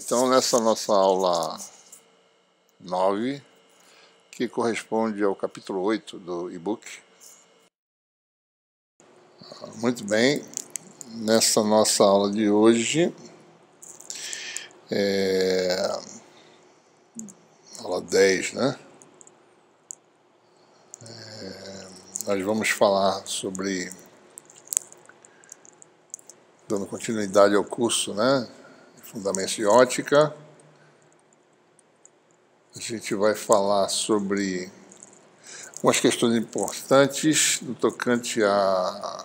Então, nessa nossa aula 9, que corresponde ao capítulo 8 do e-book. Muito bem, nessa nossa aula de hoje, aula 10, né? Nós vamos falar sobre, dando continuidade ao curso, né? Fundamentos de ótica. A gente vai falar sobre algumas questões importantes no tocante à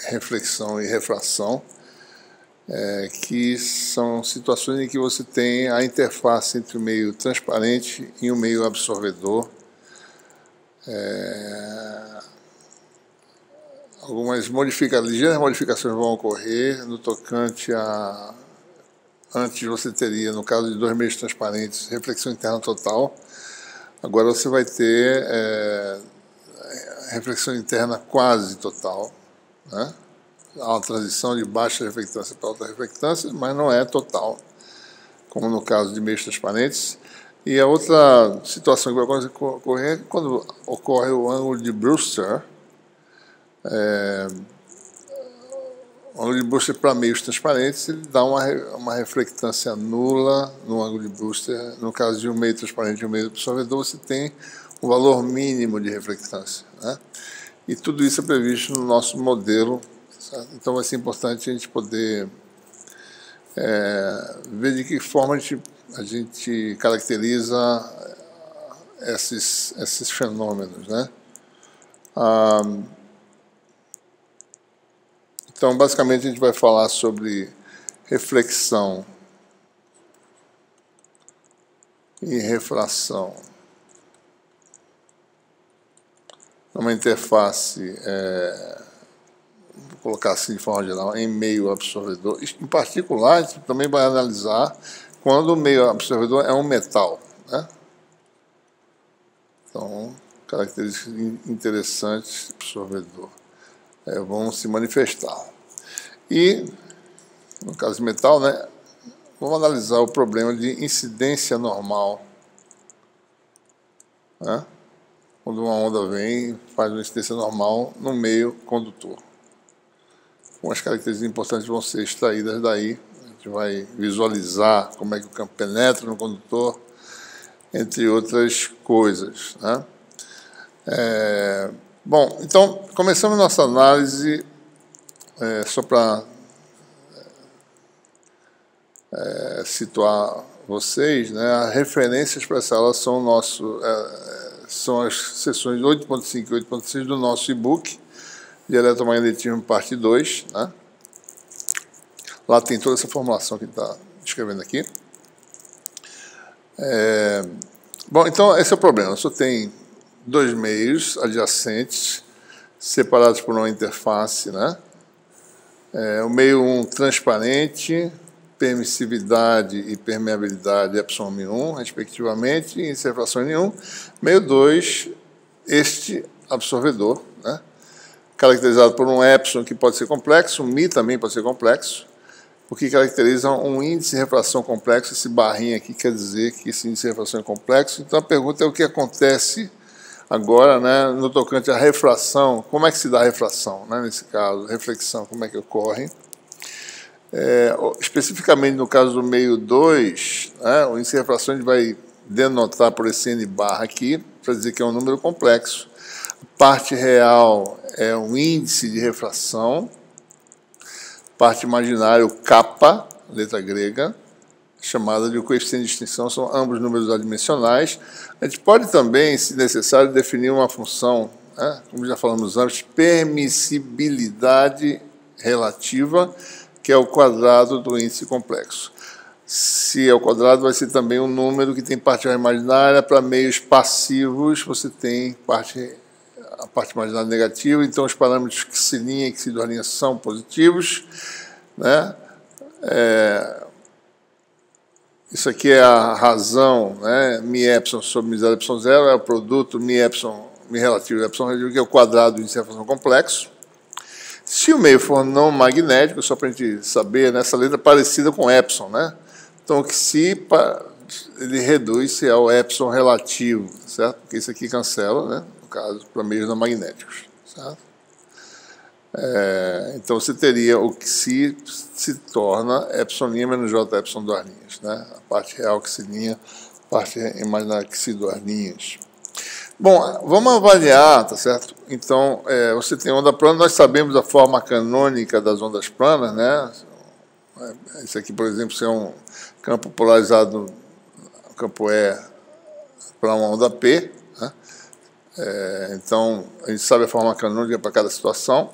reflexão e refração, que são situações em que você tem a interface entre o meio transparente e o meio absorvedor. Algumas ligeiras modificações vão ocorrer no tocante a... Antes você teria, no caso de dois meios transparentes, reflexão interna total. Agora você vai ter reflexão interna quase total, né? Há uma transição de baixa reflectância para alta reflectância, mas não é total, como no caso de meios transparentes. E a outra situação que vai ocorrer é quando ocorre o ângulo de Brewster. O ângulo de Brewster para meios transparentes, ele dá uma reflectância nula no ângulo de Brewster. No caso de um meio transparente e um meio absorvedor, você tem um valor mínimo de reflectância, né? E tudo isso é previsto no nosso modelo, certo? Então vai ser importante a gente poder ver de que forma a gente caracteriza esses fenômenos, né? Então, basicamente, a gente vai falar sobre reflexão e refração numa interface, vou colocar assim de forma geral, em meio absorvedor. Em particular, a gente também vai analisar quando o meio absorvedor é um metal, né? Então, características interessantes do absorvedor vão se manifestar. E, no caso de metal, né, vamos analisar o problema de incidência normal, né? Quando uma onda vem, faz uma incidência normal no meio condutor. Algumas características importantes vão ser extraídas daí. A gente vai visualizar como é que o campo penetra no condutor, entre outras coisas, né? Bom, então, começamos nossa análise, só para situar vocês, né? As referências para essa aula são, são as sessões 8.5 e 8.6 do nosso e-book de eletromagnetismo, parte 2, né? Lá tem toda essa formulação que está escrevendo aqui. Bom, então, esse é o problema. Só tem dois meios adjacentes, separados por uma interface, né? O meio 1 transparente, permissividade e permeabilidade εm1, respectivamente, e refração N1. Meio 2, este absorvedor, né? Caracterizado por um epsilon que pode ser complexo, um mi também pode ser complexo, o que caracteriza um índice de refração complexo. Esse barrinho aqui quer dizer que esse índice de refração é complexo. Então a pergunta é o que acontece agora, né, no tocante à refração. Como é que se dá a refração, né, nesse caso? Reflexão, como é que ocorre? Especificamente no caso do meio 2, né, o índice de refração a gente vai denotar por esse N barra aqui, para dizer que é um número complexo. A parte real é um índice de refração, parte imaginária, o kappa, letra grega, chamada de coeficiente de extinção, são ambos números adimensionais. A gente pode também, se necessário, definir uma função, né, como já falamos antes, permissibilidade relativa, que é o quadrado do índice complexo. Se é o quadrado, vai ser também um número que tem parte imaginária. Para meios passivos, você tem a parte imaginária negativa, então os parâmetros xilin e xidorlinha são positivos, né? Isso aqui é a razão, né? Mi epsilon sobre mi zero epsilon zero é o produto mi epsilon, mi relativo e epsilon relativo, que é o quadrado do índice de refração complexo. Se o meio for não magnético, só para a gente saber, né, essa letra é parecida com epsilon, né? Então, o Xi ele reduz-se ao epsilon relativo, certo? Porque isso aqui cancela, né? No caso, para meios não magnéticos, certo? Então, você teria o Xi se torna epsilon' menos j epsilon duas linhas, né? A parte real Xi', a parte imaginária Xi duas linhas. Bom, vamos avaliar, tá certo? Então, você tem onda plana, nós sabemos a forma canônica das ondas planas, né? Isso aqui, por exemplo, se é um campo polarizado, o campo E para uma onda P, né? Então, a gente sabe a forma canônica para cada situação.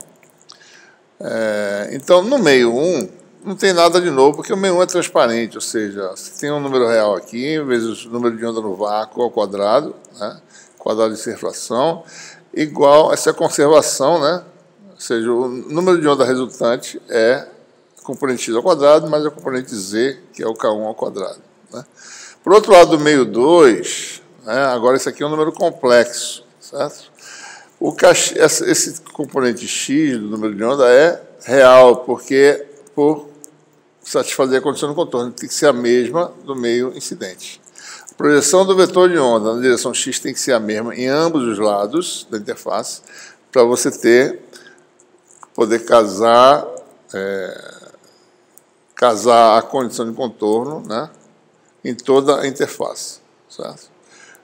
Então, no meio 1, não tem nada de novo, porque o meio 1 é transparente, ou seja, se tem um número real aqui, vezes o número de onda no vácuo ao quadrado, né? Quadrado de circulação, igual a essa conservação, né? Ou seja, o número de onda resultante é componente x ao quadrado mais a componente z, que é o k1 ao quadrado, né? Por outro lado, do meio 2, né? Agora esse aqui é um número complexo, certo? Esse componente x do número de onda é real, porque por satisfazer a condição do contorno tem que ser a mesma do meio incidente. A projeção do vetor de onda na direção x tem que ser a mesma em ambos os lados da interface, para você poder casar a condição de contorno, né, em toda a interface, certo?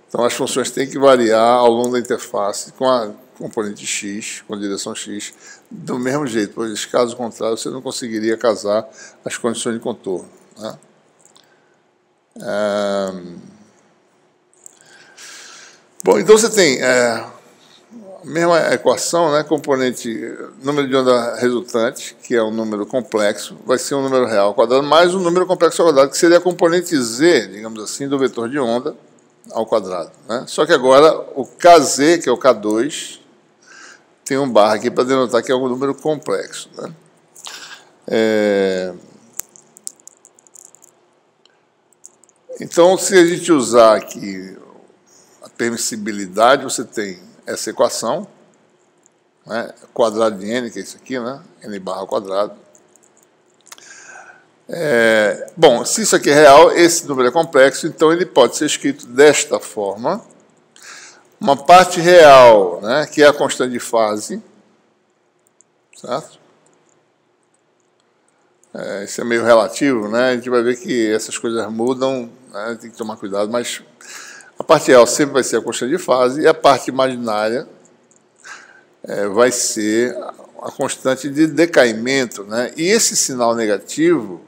Então, as funções têm que variar ao longo da interface com a componente x, com a direção x, do mesmo jeito, pois, caso contrário, você não conseguiria casar as condições de contorno, né? Bom, então você tem a mesma equação, né? Componente, número de onda resultante, que é um número complexo, vai ser um número real ao quadrado, mais um número complexo ao quadrado, que seria a componente z, digamos assim, do vetor de onda ao quadrado, né? Só que agora o kz, que é o K2, tem um barra aqui para denotar que é um número complexo, né? Então, se a gente usar aqui a permissibilidade, você tem essa equação, né? Quadrado de n, que é isso aqui, né? N barra ao quadrado. Bom, se isso aqui é real, esse número é complexo, então ele pode ser escrito desta forma. Uma parte real, né, que é a constante de fase, certo? Isso é meio relativo, né? A gente vai ver que essas coisas mudam, né? Tem que tomar cuidado, mas a parte real sempre vai ser a constante de fase e a parte imaginária vai ser a constante de decaimento, né? E esse sinal negativo,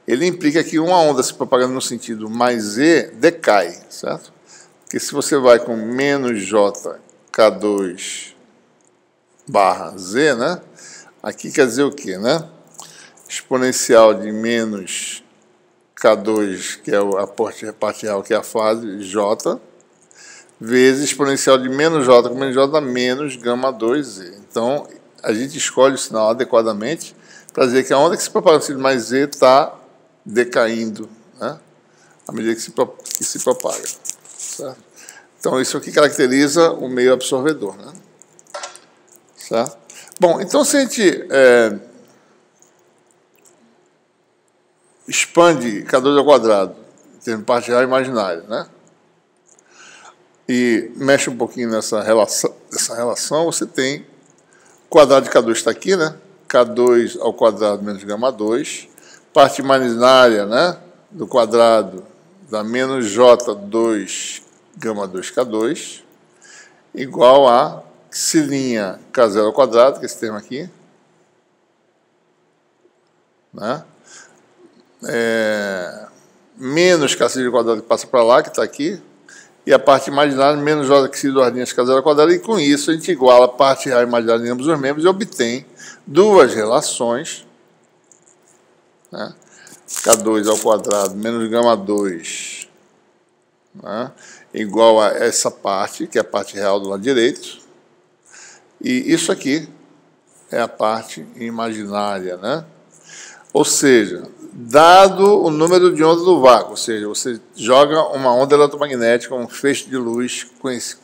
ele implica que uma onda se propagando no sentido mais e decai, certo? Porque se você vai com menos j k2 barra z, né? Aqui quer dizer o quê, né? Exponencial de menos k2, que é a parte real, que é a fase, j, vezes exponencial de menos j com menos j menos gama 2z. Então, a gente escolhe o sinal adequadamente para dizer que a onda que se propaga no sentido mais z está decaindo, né, à medida que se propaga. Certo? Então, isso aqui caracteriza o meio absorvedor, né? Certo? Bom, então, se a gente expande K2 ao quadrado, em termos de parte real e imaginária, né? E mexe um pouquinho nessa relação, você tem o quadrado de K2 está aqui, né? K2 ao quadrado menos gama 2, parte imaginária, né, do quadrado dá menos J2 gama 2K2 igual a X'K0 ao quadrado, que é esse termo aqui, né? Menos K ao quadrado que passa para lá, que está aqui, e a parte imaginária menos J que duas linhas K0 ao quadrado, e com isso a gente iguala a parte real e imaginária em ambos os membros e obtém duas relações, né? K2 ao quadrado menos gama 2, né, igual a essa parte, que é a parte real do lado direito, e isso aqui é a parte imaginária, né? Ou seja, dado o número de ondas do vácuo, ou seja, você joga uma onda eletromagnética, um feixe de luz,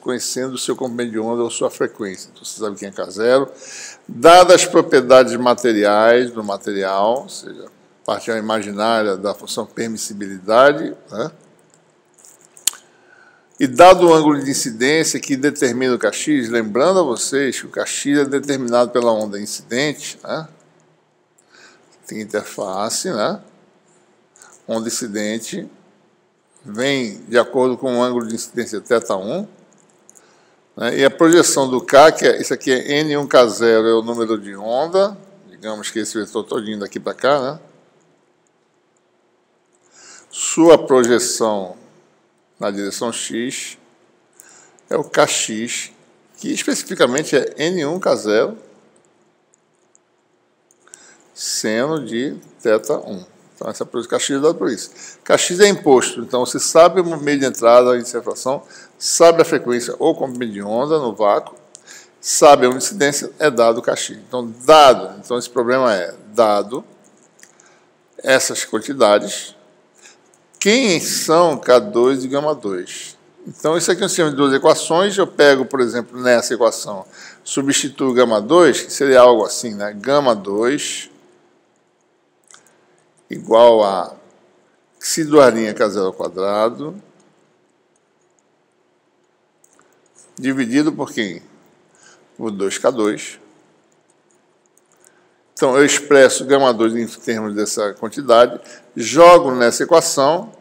conhecendo o seu comprimento de onda ou sua frequência. Então, você sabe quem é K0. Dadas as propriedades materiais do material, ou seja, a parte imaginária da função permissibilidade, né? E dado o ângulo de incidência que determina o Kx, lembrando a vocês que o Kx é determinado pela onda incidente, né? Tem interface, né? Onda incidente vem de acordo com o ângulo de incidência θ1, né? E a projeção do K, que é, isso aqui é N1K0, é o número de onda, digamos que esse vetor todinho daqui para cá, né? Sua projeção na direção x é o Kx, que especificamente é N1K0 seno de θ1. Então, essa Kx é dada por isso. Kx é imposto, então você sabe o meio de entrada e de separação, sabe a frequência ou comprimento de onda no vácuo, sabe a incidência, é dado o Kx. Então, então esse problema é dado essas quantidades, quem são K2 e γ2? Então, isso aqui é um sistema de duas equações. Eu pego, por exemplo, nessa equação, substituo γ2, que seria algo assim, né? γ2 igual a psi duas linhas K0 ao quadrado, dividido por quem? Por 2K2. Então, eu expresso γ2 em termos dessa quantidade, jogo nessa equação,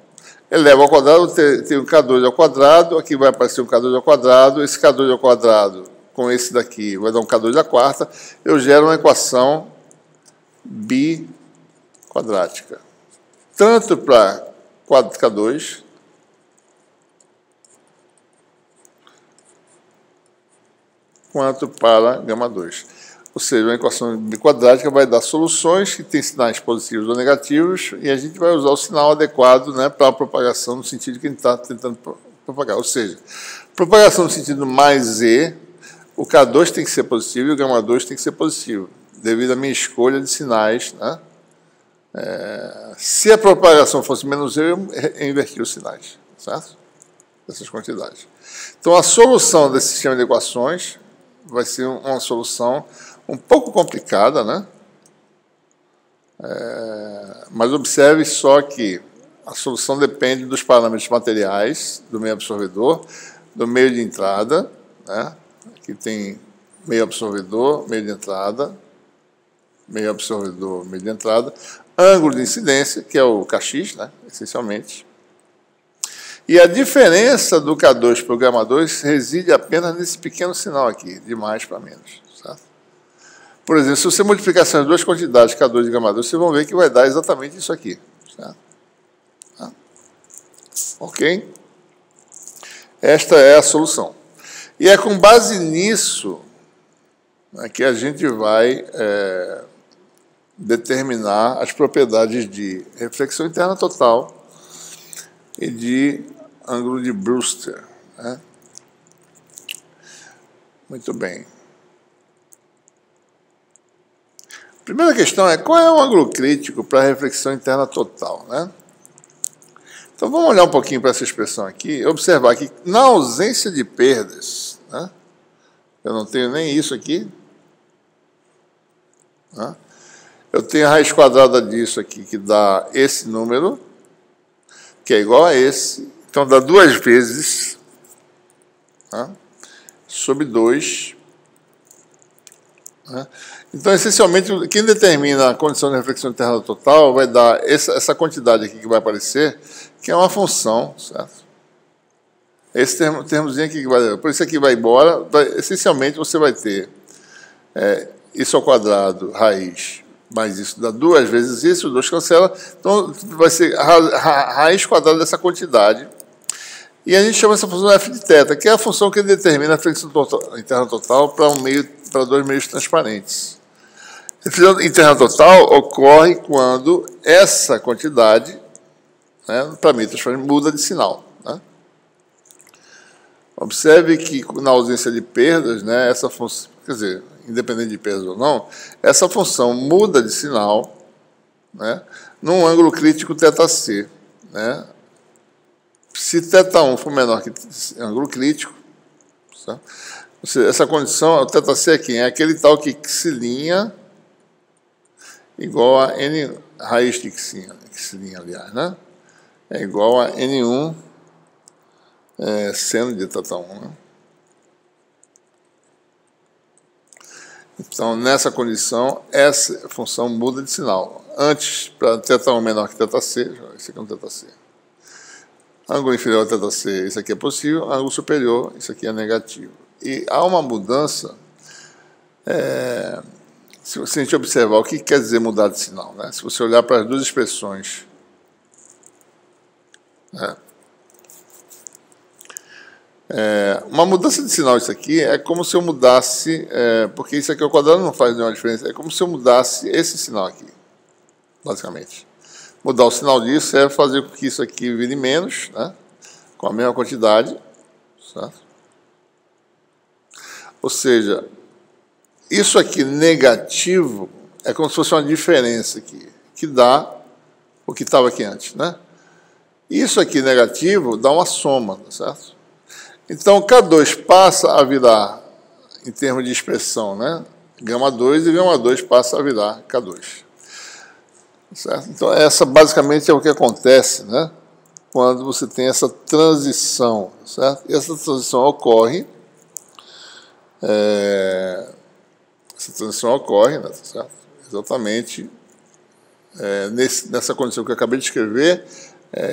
elevo ao quadrado, tenho K2 ao quadrado, aqui vai aparecer um K2 ao quadrado, esse K2 ao quadrado com esse daqui vai dar um K2 à quarta, eu gero uma equação biquadrática. Tanto para K2, quanto para γ2. Ou seja, uma equação biquadrática vai dar soluções que têm sinais positivos ou negativos e a gente vai usar o sinal adequado, né, para a propagação no sentido que a gente está tentando propagar. Ou seja, propagação no sentido mais Z, o K2 tem que ser positivo e o γ2 tem que ser positivo, devido à minha escolha de sinais, né? Se a propagação fosse menos Z, eu inverti os sinais, certo? Dessas quantidades. Então, a solução desse sistema de equações vai ser uma solução um pouco complicada, né? Mas observe só que a solução depende dos parâmetros materiais do meio absorvedor, do meio de entrada, né? Aqui tem meio absorvedor, meio de entrada, meio absorvedor, meio de entrada, ângulo de incidência, que é o Kx, né? Essencialmente. E a diferença do K2 para o γ2 reside apenas nesse pequeno sinal aqui, de mais para menos. Certo? Por exemplo, se você multiplicar essas duas quantidades, K2 e γ2, vocês vão ver que vai dar exatamente isso aqui. Certo? Tá? Ok? Esta é a solução. E é com base nisso, né, que a gente vai determinar as propriedades de reflexão interna total e de ângulo de Brewster. Né? Muito bem. A primeira questão é, qual é o ângulo crítico para a reflexão interna total? Né? Então, vamos olhar um pouquinho para essa expressão aqui e observar que, na ausência de perdas, né, eu não tenho nem isso aqui, né, eu tenho a raiz quadrada disso aqui, que dá esse número, que é igual a esse, então dá 2 vezes, né, sobre 2. Né? Então, essencialmente, quem determina a condição de reflexão interna total vai dar essa quantidade aqui que vai aparecer, que é uma função, certo? Esse termozinho aqui que vai... Por isso aqui vai embora, essencialmente você vai ter isso ao quadrado, raiz, mais isso dá 2 vezes isso, 2 cancela, então vai ser a raiz quadrada dessa quantidade. E a gente chama essa função f de θ, que é a função que determina a reflexão interna total para 2 meios transparentes. A reflexão interna total ocorre quando essa quantidade, né, para mim, muda de sinal. Né? Observe que, na ausência de perdas, né, essa função, quer dizer, independente de perdas ou não, essa função muda de sinal, né, num ângulo crítico θc. Né? Se θ1 for menor que ângulo crítico, certo? Ou seja, essa condição, o θc aqui, é aquele tal que x'inha igual a n raiz de x'inha, aliás, né? É igual a n1 seno de θ1. Né? Então, nessa condição, essa função muda de sinal. Antes, para θ1 menor que θc, esse aqui é um θc. Ângulo inferior a θc, isso aqui é possível. Ângulo superior, isso aqui é negativo. E há uma mudança, se a gente observar o que quer dizer mudar de sinal, né? Se você olhar para as duas expressões, né? Uma mudança de sinal, isso aqui, é como se eu mudasse, porque isso aqui ao quadrado não faz nenhuma diferença, é como se eu mudasse esse sinal aqui, basicamente. Mudar o sinal disso é fazer com que isso aqui vire menos, né, com a mesma quantidade, certo? Ou seja, isso aqui negativo é como se fosse uma diferença aqui, que dá o que estava aqui antes, né? Isso aqui negativo dá uma soma, certo? Então, K2 passa a virar, em termos de expressão, né, γ2, e γ2 passa a virar K2. Certo? Então, essa basicamente é o que acontece, né, quando você tem essa transição. Certo? E essa transição ocorre, né, certo? Exatamente nessa condição que eu acabei de escrever.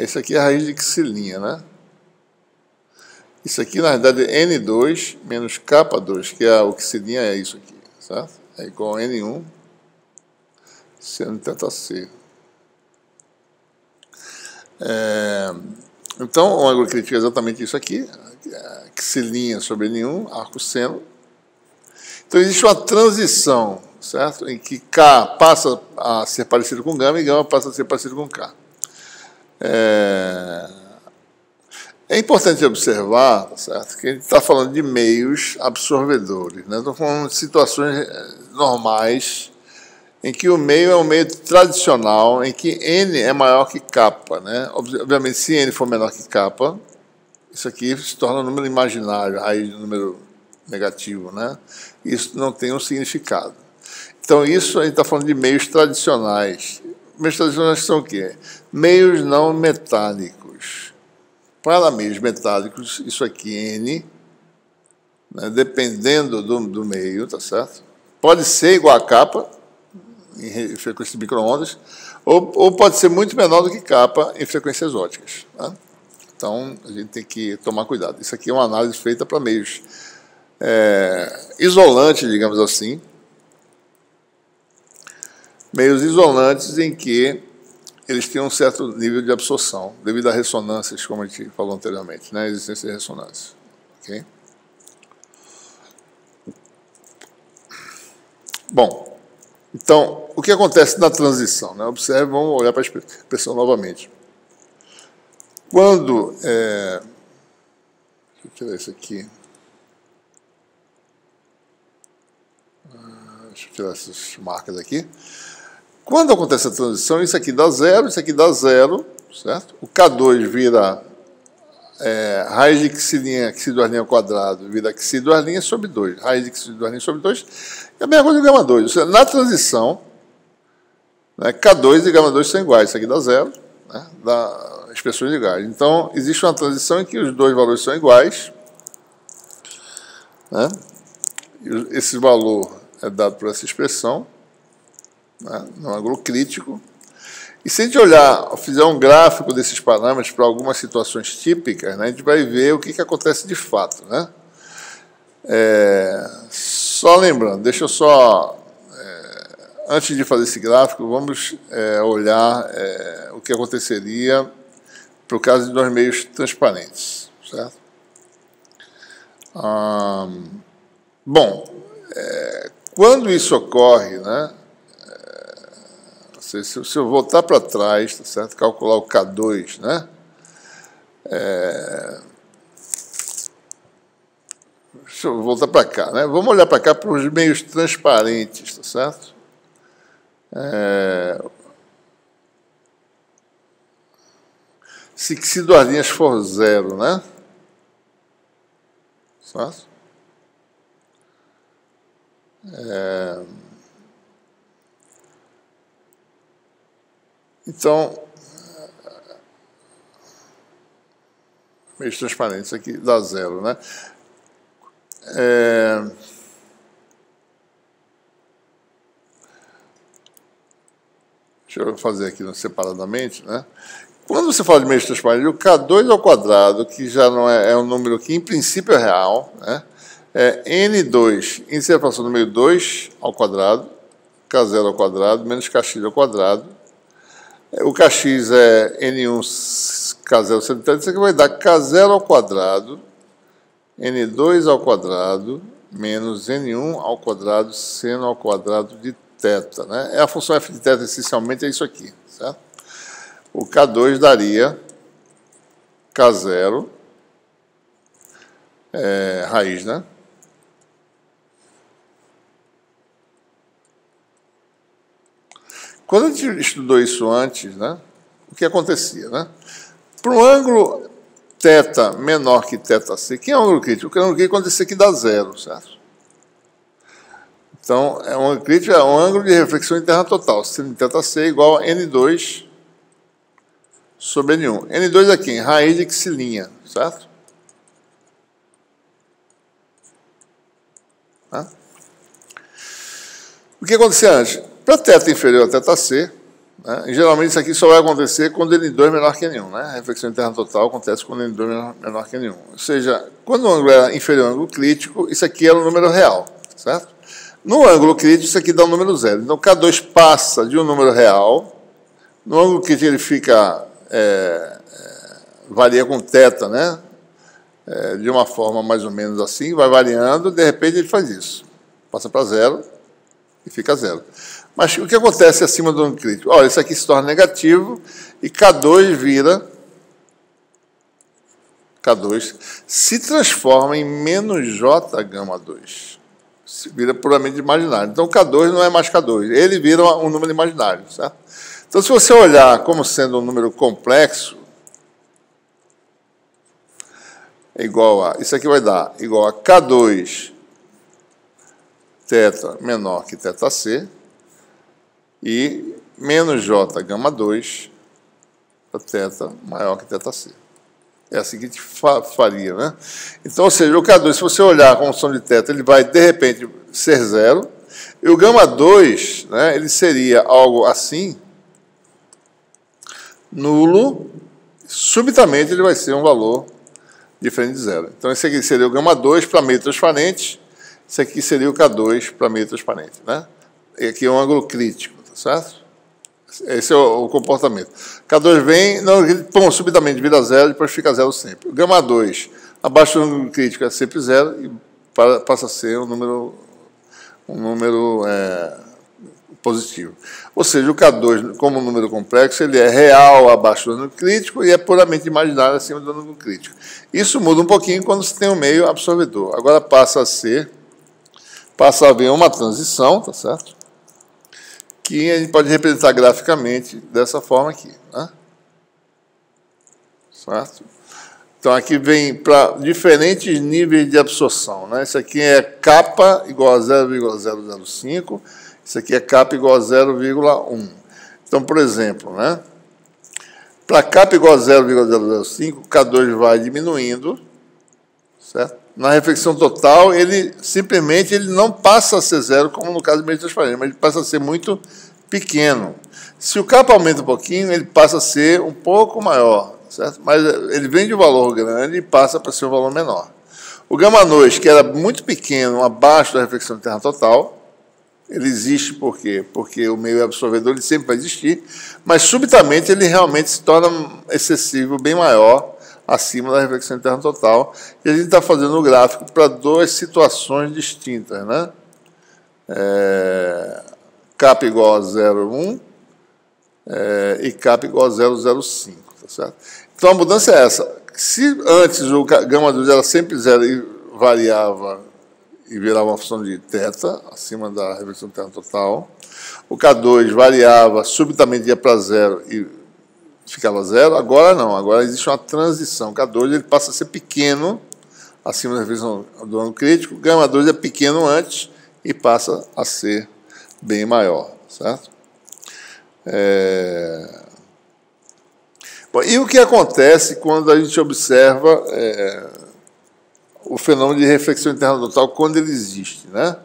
Isso aqui é a raiz de x'inha, né? Isso aqui, na verdade, é N2 menos K2, que é o x'inha, é isso aqui, certo? É igual a N1 seno θc. Então, o ângulo crítico é exatamente isso aqui, x'inha sobre N1, arco seno. Então, existe uma transição, certo? Em que K passa a ser parecido com γ e γ passa a ser parecido com K. É importante observar, certo, que a gente está falando de meios absorvedores, né? Estamos falando de situações normais em que o meio é um meio tradicional, em que N é maior que K, né? Obviamente, se N for menor que K, isso aqui se torna um número imaginário, raiz de número negativo, né? Isso não tem um significado. Então, isso a gente está falando de meios tradicionais. Meios tradicionais são o quê? Meios não metálicos. Para meios metálicos, isso aqui, N, né, dependendo do meio, tá certo? Pode ser igual a K, em frequência de micro-ondas, ou pode ser muito menor do que K em frequências óticas. Tá? Então, a gente tem que tomar cuidado. Isso aqui é uma análise feita para meios isolantes, digamos assim. Meios isolantes em que eles têm um certo nível de absorção, devido a ressonâncias, como a gente falou anteriormente, né? A existência de ressonância. Okay? Bom, então, o que acontece na transição? Né? Observe, vamos olhar para a expressão novamente. Quando... deixa eu tirar isso aqui. Deixa eu tirar essas marcas aqui. Quando acontece a transição, isso aqui dá zero, isso aqui dá zero, certo? O K2 vira raiz de x'inha ao quadrado, vira x'inha sobre 2. Raiz de x'inha sobre 2 é a mesma coisa que γ2. Ou seja, na transição, né, K2 e γ2 são iguais. Isso aqui dá zero, né, dá expressões iguais. Então, existe uma transição em que os dois valores são iguais. Né? Esse valor é dado por essa expressão, né, no ângulo crítico. E se a gente olhar, fizer um gráfico desses parâmetros para algumas situações típicas, né, a gente vai ver o que acontece de fato. Né? Só lembrando, deixa eu só, antes de fazer esse gráfico, vamos olhar o que aconteceria para o caso de dois meios transparentes. Certo? Bom, quando isso ocorre, né, se eu voltar para trás, tá certo? Calcular o K2, né? Deixa eu voltar para cá, né? Vamos olhar para cá para os meios transparentes, tá certo? se duas linhas for zero, né? Certo? Então, meios transparentes aqui dá zero, né? Deixa eu fazer aqui separadamente, né? Quando você fala de meios transparentes, o K2 ao quadrado, que já não é um número que em princípio é real, né? É N2, índice de fração do meio 2 ao quadrado, K0 ao quadrado, menos Kx ao quadrado. O Kx é N1, K0 seno de θ, isso aqui vai dar K0 ao quadrado, N2 ao quadrado, menos N1 ao quadrado, seno ao quadrado de θ, né? É a função f de θ, essencialmente, é isso aqui, certo? O K2 daria K0, raiz, né? Quando a gente estudou isso antes, né, o que acontecia, né? Para um ângulo θ menor que θc, que é um ângulo crítico? O ângulo crítico acontecer que dá zero, certo? Então, um ângulo crítico é um ângulo de reflexão interna total, sendo θc igual a N2 sobre N1. N2 aqui, em raiz de xilinha, certo? Tá? O que acontecia antes? Para θ inferior a θc, né, geralmente isso aqui só vai acontecer quando N2 menor que N1. Né? A reflexão interna total acontece quando N2 menor que N1. Ou seja, quando o ângulo é inferior ao ângulo crítico, isso aqui era um número real, certo? No ângulo crítico, isso aqui dá um número zero. Então, K2 passa de um número real. No ângulo crítico, ele fica... varia com θ, né? De uma forma mais ou menos assim, vai variando, de repente ele faz isso. Passa para zero e fica zero. Mas o que acontece acima do ângulo crítico? Olha, isso aqui se torna negativo e K2 se transforma em menos J gama 2. Se vira puramente imaginário. Então, K2 não é mais K2, ele vira um número imaginário, certo? Então, se você olhar como sendo um número complexo, é igual a... Isso aqui vai dar igual a K2 θ menor que θc e menos J gama 2 θ maior que θc. É assim que a gente faria, né? Então, ou seja, o K2, se você olhar a função de θ, ele vai, de repente, ser zero. E o gama 2, né, ele seria algo assim, nulo, subitamente ele vai ser um valor diferente de zero. Então, esse aqui seria o gama 2 para meio transparente, esse aqui seria o K2 para meio transparente, né? E aqui é um ângulo crítico, tá certo? Esse é o comportamento. K2 vem, não, pum, subitamente vira zero, depois fica zero sempre. O gama 2, abaixo do ângulo crítico, é sempre zero e passa a ser um número positivo. Ou seja, o K2, como um número complexo, ele é real abaixo do ângulo crítico e é puramente imaginário acima do ângulo crítico. Isso muda um pouquinho quando você tem um meio absorvedor. Agora passa a haver uma transição, tá certo? Que a gente pode representar graficamente dessa forma aqui, né? Certo? Então, aqui vem para diferentes níveis de absorção, né? Isso aqui é kappa igual a 0,005, isso aqui é kappa igual a 0,1. Então, por exemplo, né? Para kappa igual a 0,005, o K2 vai diminuindo, certo? Na reflexão total, ele simplesmente não passa a ser zero, como no caso do meio transparente, mas ele passa a ser muito pequeno. Se o kappa aumenta um pouquinho, ele passa a ser um pouco maior, certo? Mas ele vem de um valor grande e passa para ser um valor menor. O gama 2, que era muito pequeno, abaixo da reflexão interna total, ele existe por quê? Porque o meio absorvedor ele sempre vai existir, mas subitamente ele realmente se torna excessivo, bem maior, acima da reflexão interna total. E a gente está fazendo o gráfico para duas situações distintas, né? Kappa igual a 0,1 e kappa igual a 0,05, tá certo? Então a mudança é essa. Se antes o gama 2 era sempre zero e variava e virava uma função de θ, acima da reflexão interna total, o K2 variava, subitamente ia para zero e ficava zero, agora não, agora existe uma transição. K2 ele passa a ser pequeno, acima da reflexão do ângulo crítico, gama 2 é pequeno antes e passa a ser bem maior, certo? Bom, e o que acontece quando a gente observa o fenômeno de reflexão interna total quando ele existe, né?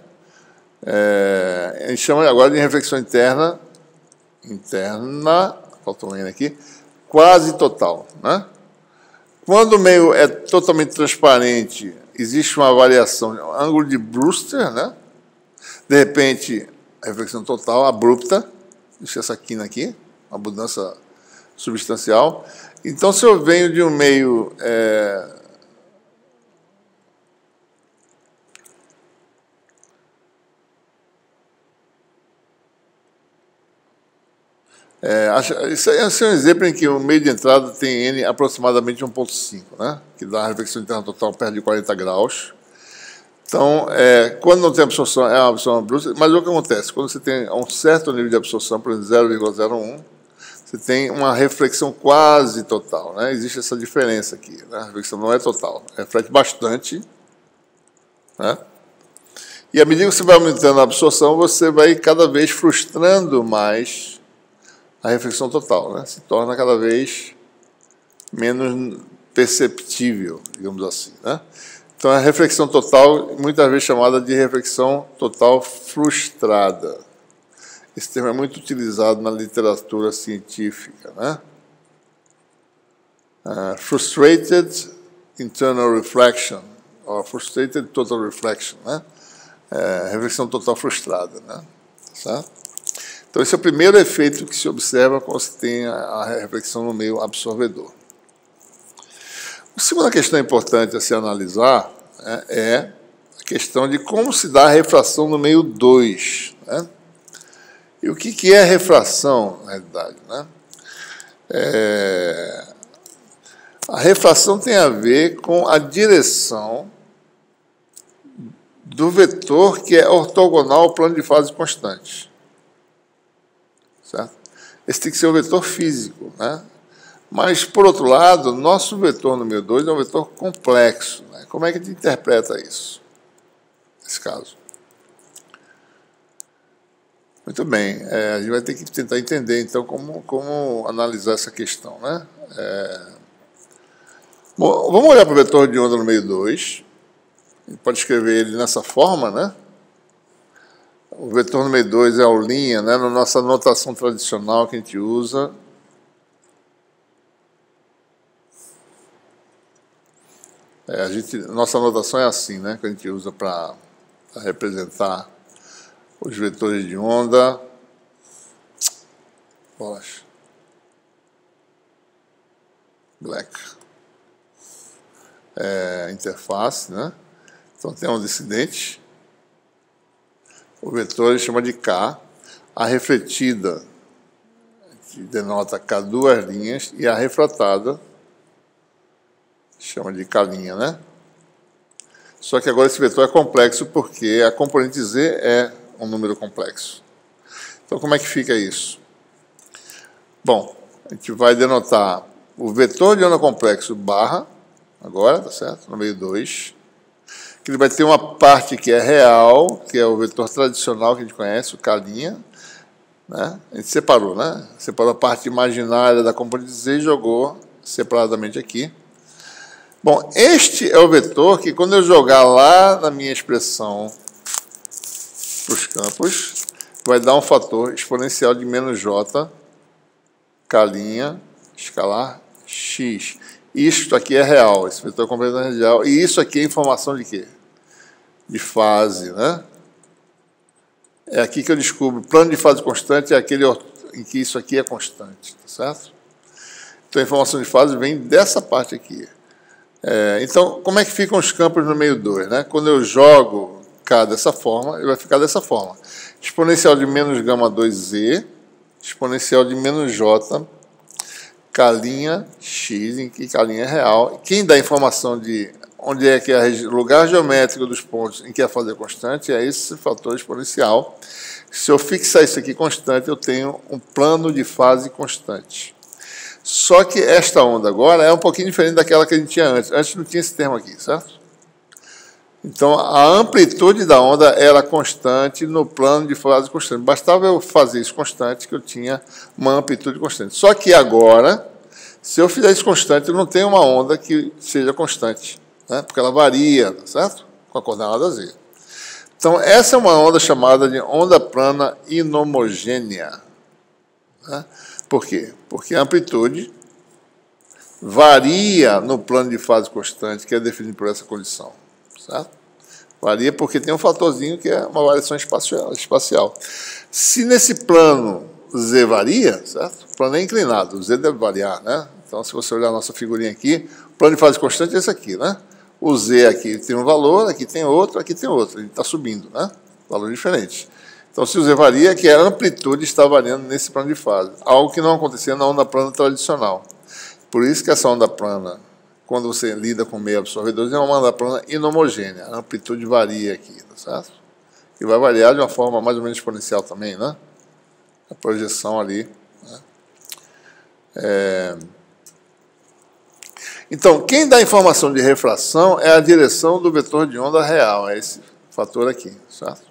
A gente chama agora de reflexão interna, faltou um N aqui, quase total, né? Quando o meio é totalmente transparente, existe uma variação, ângulo de Brewster, né? De repente, a reflexão total abrupta, deixa essa quina aqui, uma mudança substancial. Então, se eu venho de um meio esse é um exemplo em que o meio de entrada tem N aproximadamente 1,5, né? Que dá a reflexão interna total perto de 40 graus. Então, quando não tem absorção, é uma absorção abrupta, mas o que acontece? Quando você tem um certo nível de absorção, por exemplo, 0,01, você tem uma reflexão quase total, né? Existe essa diferença aqui, né? A reflexão não é total, reflete bastante, né? E à medida que você vai aumentando a absorção, você vai cada vez frustrando mais a reflexão total, né? Se torna cada vez menos perceptível, digamos assim, né? Então, a reflexão total, muitas vezes chamada de reflexão total frustrada. Esse termo é muito utilizado na literatura científica, né? Frustrated internal reflection, ou frustrated total reflection, né? Reflexão total frustrada, né? Certo? Então, esse é o primeiro efeito que se observa quando se tem a reflexão no meio absorvedor. A segunda questão importante a se analisar é a questão de como se dá a refração no meio 2. Né? E o que é refração, na realidade? Né? A refração tem a ver com a direção do vetor que é ortogonal ao plano de fase constante. Certo? Esse tem que ser o vetor físico, né? Mas, por outro lado, nosso vetor número 2 é um vetor complexo. Né? Como é que a gente interpreta isso, nesse caso? Muito bem, a gente vai ter que tentar entender, então, como analisar essa questão. Né? Bom, vamos olhar para o vetor de onda número 2. A gente pode escrever ele nessa forma, né? O vetor número 2 é a aulinha, né? Na nossa notação tradicional que a gente usa. Nossa notação é assim, né? Que a gente usa para representar os vetores de onda. Black. Interface, né? Então tem um dissidente. O vetor ele chama de K. A refletida denota K duas linhas e a refratada chama de K', né? Só que agora esse vetor é complexo porque a componente Z é um número complexo. Então, como é que fica isso? Bom, a gente vai denotar o vetor de onda complexo barra, agora, tá certo? No meio 2. Que ele vai ter uma parte que é real, que é o vetor tradicional que a gente conhece, o K', né? A gente separou, né? Separou a parte imaginária da componente Z e jogou separadamente aqui. Bom, este é o vetor que, quando eu jogar lá na minha expressão para os campos, vai dar um fator exponencial de menos j, K', escalar, x. Isto aqui é real, esse vetor é completamente real. E isso aqui é informação de quê? De fase, né? É aqui que eu descubro. O plano de fase constante é aquele em que isso aqui é constante, tá certo? Então, a informação de fase vem dessa parte aqui. Então, como é que ficam os campos no meio 2? Né? Quando eu jogo K dessa forma, ele vai ficar dessa forma. Exponencial de menos gama 2Z, exponencial de menos J, K' x, em que K' é real. Quem dá a informação de onde é que é o lugar geométrico dos pontos em que a fase é constante é esse fator exponencial. Se eu fixar isso aqui constante, eu tenho um plano de fase constante. Só que esta onda agora é um pouquinho diferente daquela que a gente tinha antes. Antes não tinha esse termo aqui, certo? Então, a amplitude da onda era constante no plano de fase constante. Bastava eu fazer isso constante, que eu tinha uma amplitude constante. Só que agora, se eu fizer isso constante, eu não tenho uma onda que seja constante, né? Porque ela varia, certo? Com a coordenada z. Então, essa é uma onda chamada de onda plana inhomogênea. Né? Por quê? Porque a amplitude varia no plano de fase constante, que é definido por essa condição. Certo? Varia porque tem um fatorzinho que é uma variação espacial. Se nesse plano z varia, certo? O plano é inclinado, o z deve variar, né? Então, se você olhar a nossa figurinha aqui, o plano de fase constante é esse aqui, né? O z aqui tem um valor, aqui tem outro, ele está subindo, né? Valor diferente. Então, se o z varia, é que a amplitude está variando nesse plano de fase, algo que não acontecia na onda plana tradicional. Por isso que essa onda plana, quando você lida com meio absorvedores, é uma onda plana inhomogênea. A amplitude varia aqui, tá certo? E vai variar de uma forma mais ou menos exponencial também, né? A projeção ali. Né? Então, quem dá informação de refração é a direção do vetor de onda real, é esse fator aqui, certo?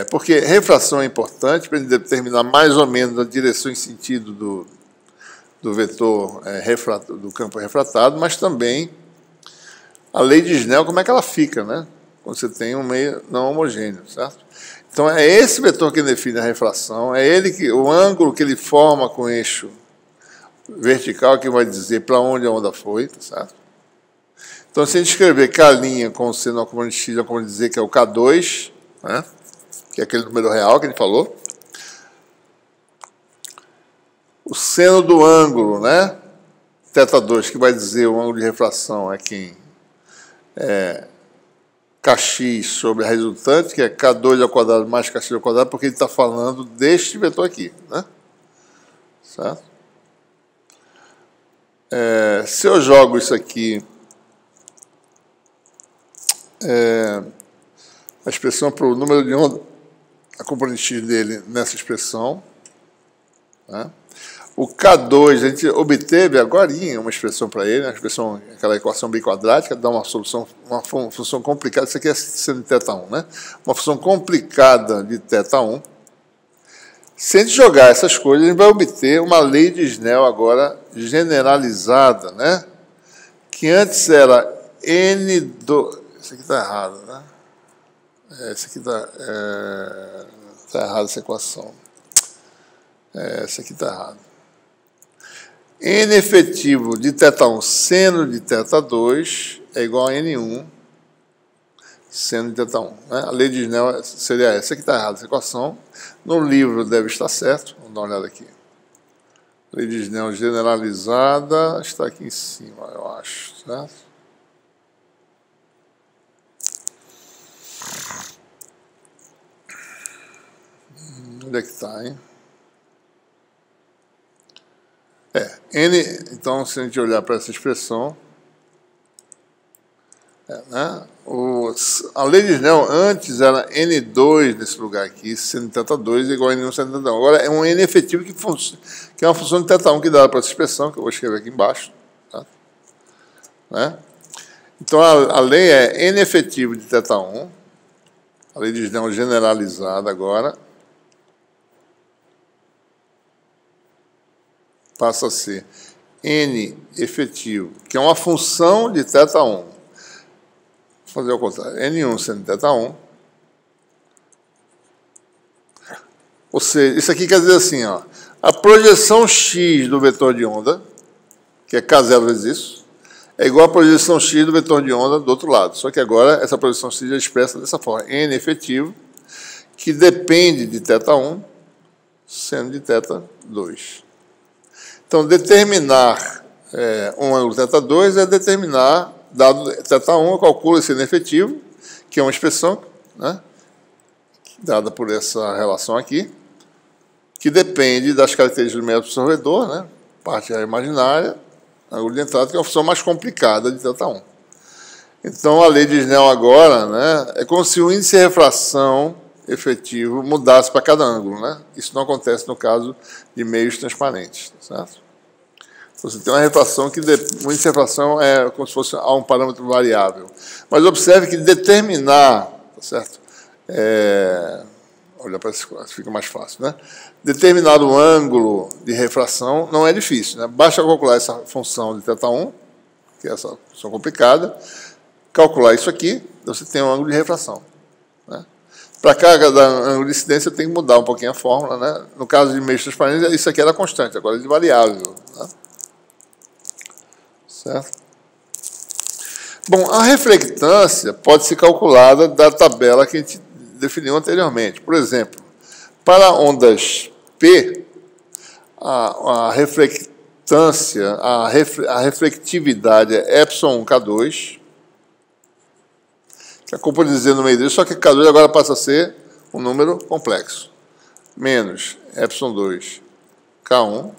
Porque refração é importante para determinar mais ou menos a direção e sentido do vetor do campo refratado, mas também a lei de Snell, como é que ela fica, né? Quando você tem um meio não homogêneo, certo? Então, é esse vetor que define a refração, é ele o ângulo que ele forma com o eixo vertical que vai dizer para onde a onda foi, tá certo? Então, se a gente escrever K' com seno ao componente x, como dizer que é o K2, né? Que é aquele número real que a gente falou. O seno do ângulo, né? θ2, que vai dizer o ângulo de refração é quem? Kx sobre a resultante, que é K2 ao quadrado mais Kx ao quadrado, porque ele está falando deste vetor aqui, né? Certo? Se eu jogo isso aqui, a expressão para o número de onda, a componente x dele nessa expressão, né? O K2, a gente obteve agora uma expressão para ele, aquela equação biquadrática, dá uma solução, uma função complicada, isso aqui é seno de θ1, né? Uma função complicada de θ1. Se a gente jogar essas coisas, a gente vai obter uma lei de Snell agora generalizada, né? Que antes era N2... Isso aqui está errado, né? Isso aqui está errado, essa equação. Essa aqui está errado. N efetivo de θ1 seno de θ2 é igual a N1 seno de θ1. Né? A lei de Snell seria essa. Aqui está errada essa equação. No livro deve estar certo. Vamos dar uma olhada aqui. Lei de Snell generalizada está aqui em cima, eu acho. Certo? Onde é que está, hein? N, então, se a gente olhar para essa expressão, né? A lei de Snell antes era N2 nesse lugar aqui, seno de θ2 igual a N1 seno de θ1. Agora é um N efetivo que é uma função de θ1 que dá para essa expressão, que eu vou escrever aqui embaixo. Tá? Né? Então a lei é N efetivo de θ1, a lei de Snell generalizada agora, passa a ser N efetivo, que é uma função de θ1. Vou fazer o contrário. N1 seno de θ1. Ou seja, isso aqui quer dizer assim, ó, a projeção x do vetor de onda, que é K0 vezes isso, é igual à projeção x do vetor de onda do outro lado. Só que agora essa projeção x é expressa dessa forma. N efetivo, que depende de θ1, seno de θ2. Então, determinar um ângulo θ2 é determinar, dado θ1, eu calculo esse N efetivo, que é uma expressão, né, dada por essa relação aqui, que depende das características do meio absorvedor, né, parte imaginária, ângulo de entrada, que é uma função mais complicada de θ1. Então, a lei de Snell agora, né, é como se o índice de refração efetivo mudasse para cada ângulo, né? Isso não acontece no caso de meios transparentes, certo? Você tem uma refração que uma refração é como se fosse a um parâmetro variável. Mas observe que determinar, tá certo? Olha, parece que fica mais fácil, né? Determinado ângulo de refração não é difícil, né? Basta calcular essa função de θ1, que é essa função complicada, calcular isso aqui, você tem um ângulo de refração, né? Para cada ângulo de incidência, eu tenho que mudar um pouquinho a fórmula, né? No caso de meios transparentes, isso aqui era constante, agora é de variável, né? Certo? Bom, a reflectância pode ser calculada da tabela que a gente definiu anteriormente. Por exemplo, para ondas P, a reflectância, a reflectividade é ε1K2, que é como por dizer no meio disso, só que K2 agora passa a ser um número complexo, menos ε2K1,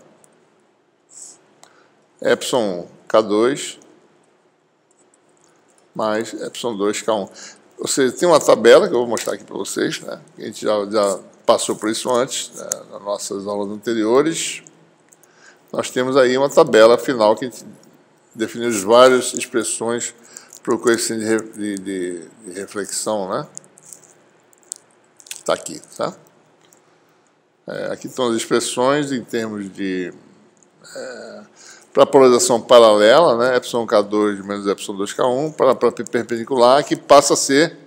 ε1K2, mais ε2K1. Ou seja, tem uma tabela que eu vou mostrar aqui para vocês, né? A gente já passou por isso antes, né? Nas nossas aulas anteriores. Nós temos aí uma tabela final que a gente definiu as várias expressões para o coeficiente de reflexão, né? Está aqui, tá? Aqui estão as expressões em termos de... para a polarização paralela, né, εK2 menos ε2K1, para a perpendicular, que passa a ser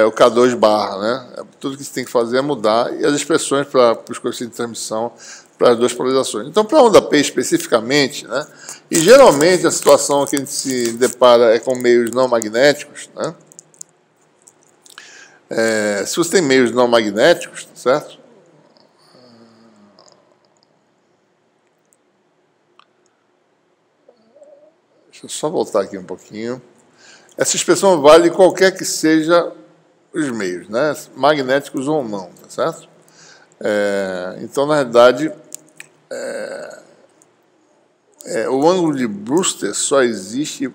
o K2 barra, né? Tudo que você tem que fazer é mudar, e as expressões para os coeficientes de transmissão para as duas polarizações. Então, para a onda P especificamente, né, e geralmente a situação que a gente se depara é com meios não magnéticos, né? Se você tem meios não magnéticos, certo? Deixa eu só voltar aqui um pouquinho. Essa expressão vale qualquer que seja os meios, né? Magnéticos ou não, tá certo? Então, na realidade, o ângulo de Brewster só existe,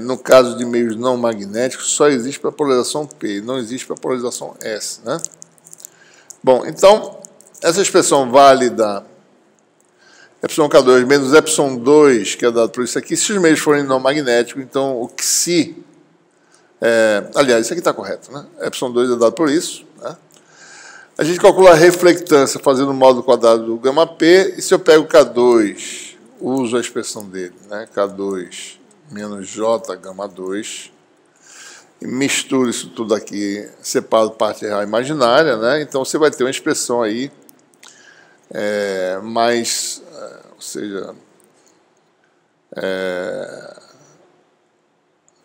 no caso de meios não magnéticos, só existe para a polarização P, não existe para a polarização S, né? Bom, então, essa expressão vale da εK2 menos ε2, que é dado por isso aqui, se os meios forem não magnéticos, então o Xi, aliás, isso aqui está correto, né? ε2 é dado por isso, né? A gente calcula a reflectância fazendo o módulo quadrado do gama P, e se eu pego K2, uso a expressão dele, né? K2 menos J gama 2, e misturo isso tudo aqui, separo parte real e imaginária, né? Então você vai ter uma expressão aí mais... ou seja,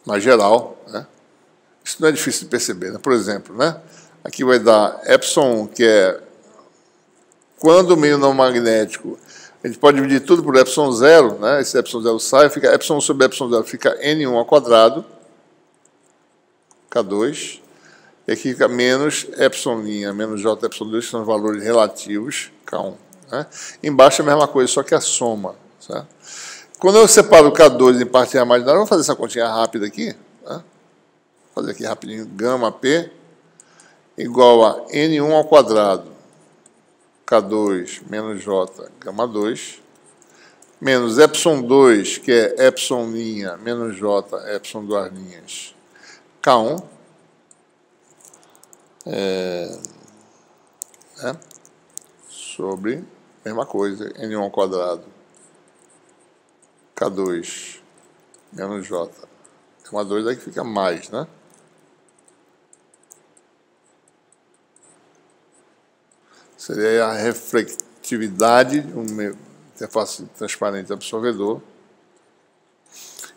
mais geral, né? Isso não é difícil de perceber, né? Por exemplo, né? Aqui vai dar ε1, que é quando o meio não magnético, a gente pode dividir tudo por ε0, né? Esse ε0 sai, fica ε1 sobre ε0 fica n1 ao quadrado, K2, e aqui fica menos ε' menos j ε2, que são os valores relativos, K1. Né? Embaixo é a mesma coisa, só que a soma. Certo? Quando eu separo o K2 em parte imaginária, vamos fazer essa continha rápida aqui. Né? Vou fazer aqui rapidinho. Gama P igual a N1 ao quadrado, K2 menos J, gama 2, menos ε2, que é ε' menos J, ε2', K1, sobre... mesma coisa, N1 ao quadrado, K2 menos J, gama 2, aí que fica mais, né? Seria a reflectividade, interface transparente absorvedor.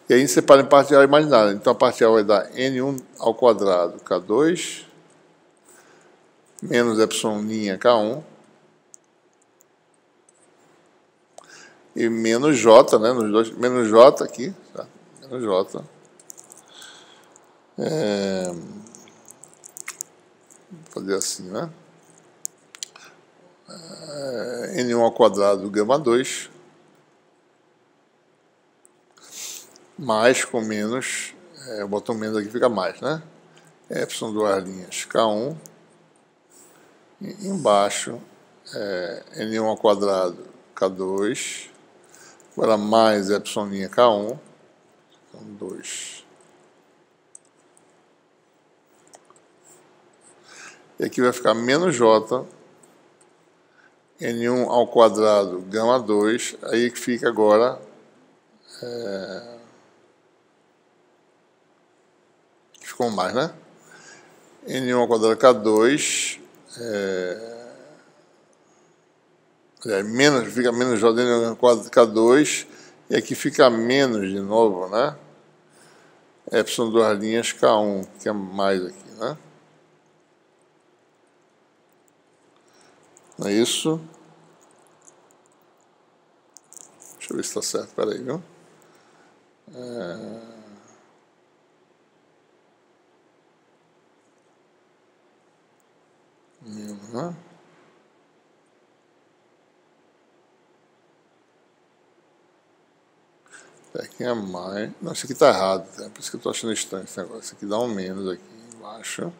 E aí a gente separa em parcial imaginária. Então a parcial vai dar N1 ao quadrado, K2, menos ε' K1, e menos J, né, nos dois, menos J aqui, tá? Menos J. Vou fazer assim, né? N1 ao quadrado, gama 2, mais com menos, eu boto um menos aqui, fica mais, né? ε2', K1, e embaixo, N1 ao quadrado, K2, agora mais epsilon K1, então 2. E aqui vai ficar menos J, N1 ao quadrado, gama 2, aí que fica agora ficou mais, né? N1 ao quadrado K2, fica menos J, N1 ao quadrado K2, e aqui fica menos de novo, né? Epsilon 2 linhas K1, que é mais aqui, né? Não é isso? Deixa eu ver se está certo, peraí, viu? Né? Aqui é mais. Não, isso aqui está errado, né? Por isso que eu estou achando estranho esse negócio. Isso aqui dá um menos aqui embaixo.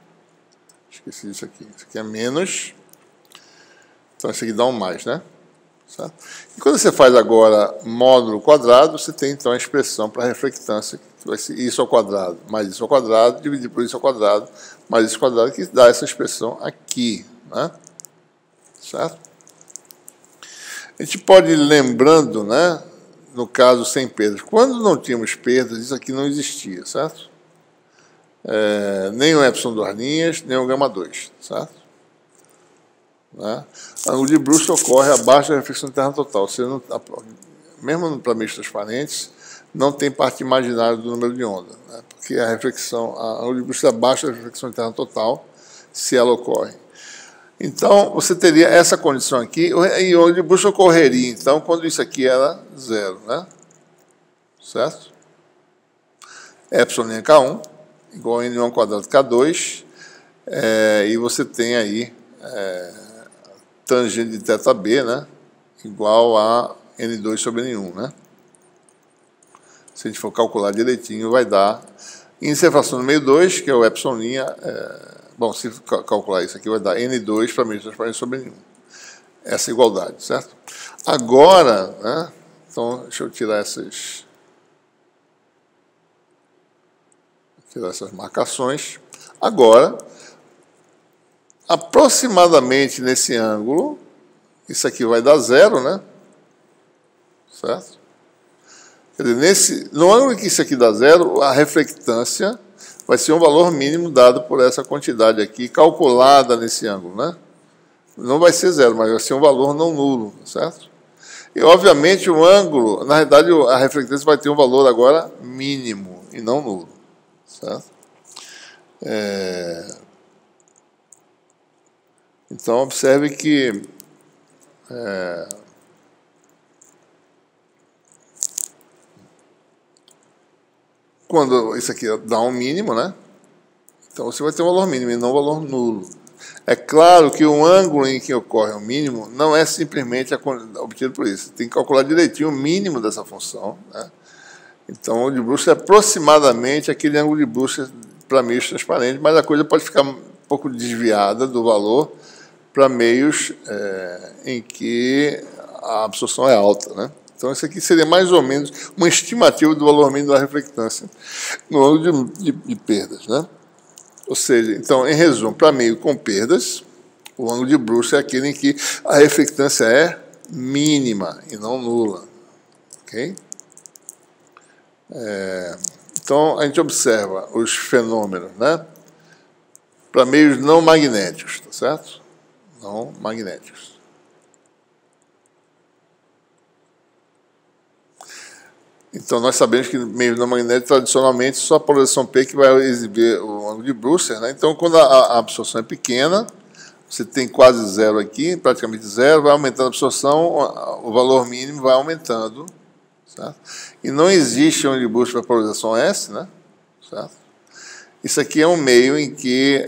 Esqueci disso aqui. Isso aqui é menos. Então isso aqui dá um mais, né? Certo? E quando você faz agora módulo quadrado, você tem então a expressão para a reflectância, que vai ser isso ao quadrado, mais isso ao quadrado, dividido por isso ao quadrado, mais isso ao quadrado, que dá essa expressão aqui, né? Certo? A gente pode ir lembrando, né? No caso sem perdas. Quando não tínhamos perdas, isso aqui não existia, certo? Nem o epsilon 2 linhas, nem o gama 2, certo? Né? O ângulo de Brewster ocorre abaixo da reflexão interna total. Você não, mesmo para meios transparentes, não tem parte imaginária do número de onda, né? Porque a ângulo de Brewster é abaixo da reflexão interna total, se ela ocorre. Então, você teria essa condição aqui, e o ângulo de Brewster ocorreria, então, quando isso aqui era zero, né? Certo? Epsilon K1 igual a N1 ao quadrado K2, e você tem aí tangente de θB, né? Igual a N2 sobre N1, né? Se a gente for calcular direitinho, vai dar índice de fração no meio 2, que é o epsilon bom, se calcular isso aqui, vai dar N2 para meio transparente sobre N1. Essa igualdade, certo? Agora, né? Então, deixa eu tirar essas marcações. Agora, aproximadamente nesse ângulo, isso aqui vai dar zero, né? Certo? Quer dizer, no ângulo que isso aqui dá zero, a reflectância vai ser um valor mínimo dado por essa quantidade aqui, calculada nesse ângulo, né? Não vai ser zero, mas vai ser um valor não nulo, certo? E, obviamente, o ângulo, na realidade, a reflectância vai ter um valor agora mínimo e não nulo, certo? Então, observe que quando isso aqui dá um mínimo, né? Então você vai ter um valor mínimo e não um valor nulo. É claro que o ângulo em que ocorre o mínimo não é simplesmente obtido por isso. Você tem que calcular direitinho o mínimo dessa função, né? Então, o de Brewster é aproximadamente aquele ângulo de Brewster para meios transparentes, mas a coisa pode ficar um pouco desviada do valor para meios em que a absorção é alta, né? Então, isso aqui seria mais ou menos uma estimativa do valor mínimo da reflectância no ângulo de perdas, né? Ou seja, então, em resumo, para meio com perdas, o ângulo de Brewster é aquele em que a reflectância é mínima e não nula. Ok? Então, a gente observa os fenômenos, né? Para meios não magnéticos, tá certo? Não magnéticos. Então, nós sabemos que meios não magnéticos, tradicionalmente, só a polarização P que vai exibir o ângulo de Brewster, né? Então, quando a absorção é pequena, você tem quase zero aqui, praticamente zero, vai aumentando a absorção, o valor mínimo vai aumentando, certo? E não existe ângulo de Brewster para polarização S, né? Certo? Isso aqui é um meio em que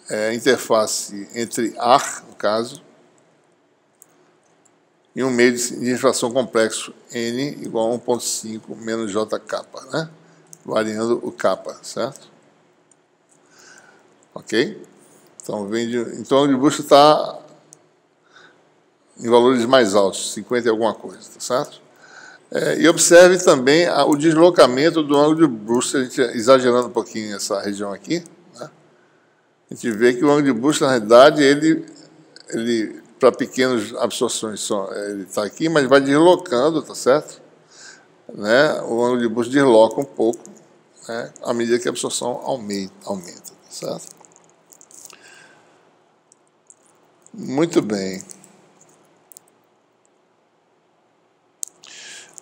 a interface entre ar, no caso, e um meio de difração complexo N igual a 1,5 menos JK, né? Variando o kappa, certo? Ok? Então, o ângulo de Brewster está em valores mais altos, 50 e alguma coisa, tá certo? E observe também o deslocamento do ângulo de Brewster, a gente, exagerando um pouquinho essa região aqui, né? A gente vê que o ângulo de Brewster, na realidade, ele para pequenas absorções, ele está aqui, mas vai deslocando, tá certo? Né? O ângulo de Brewster desloca um pouco, né? À medida que a absorção aumenta, tá certo? Muito bem.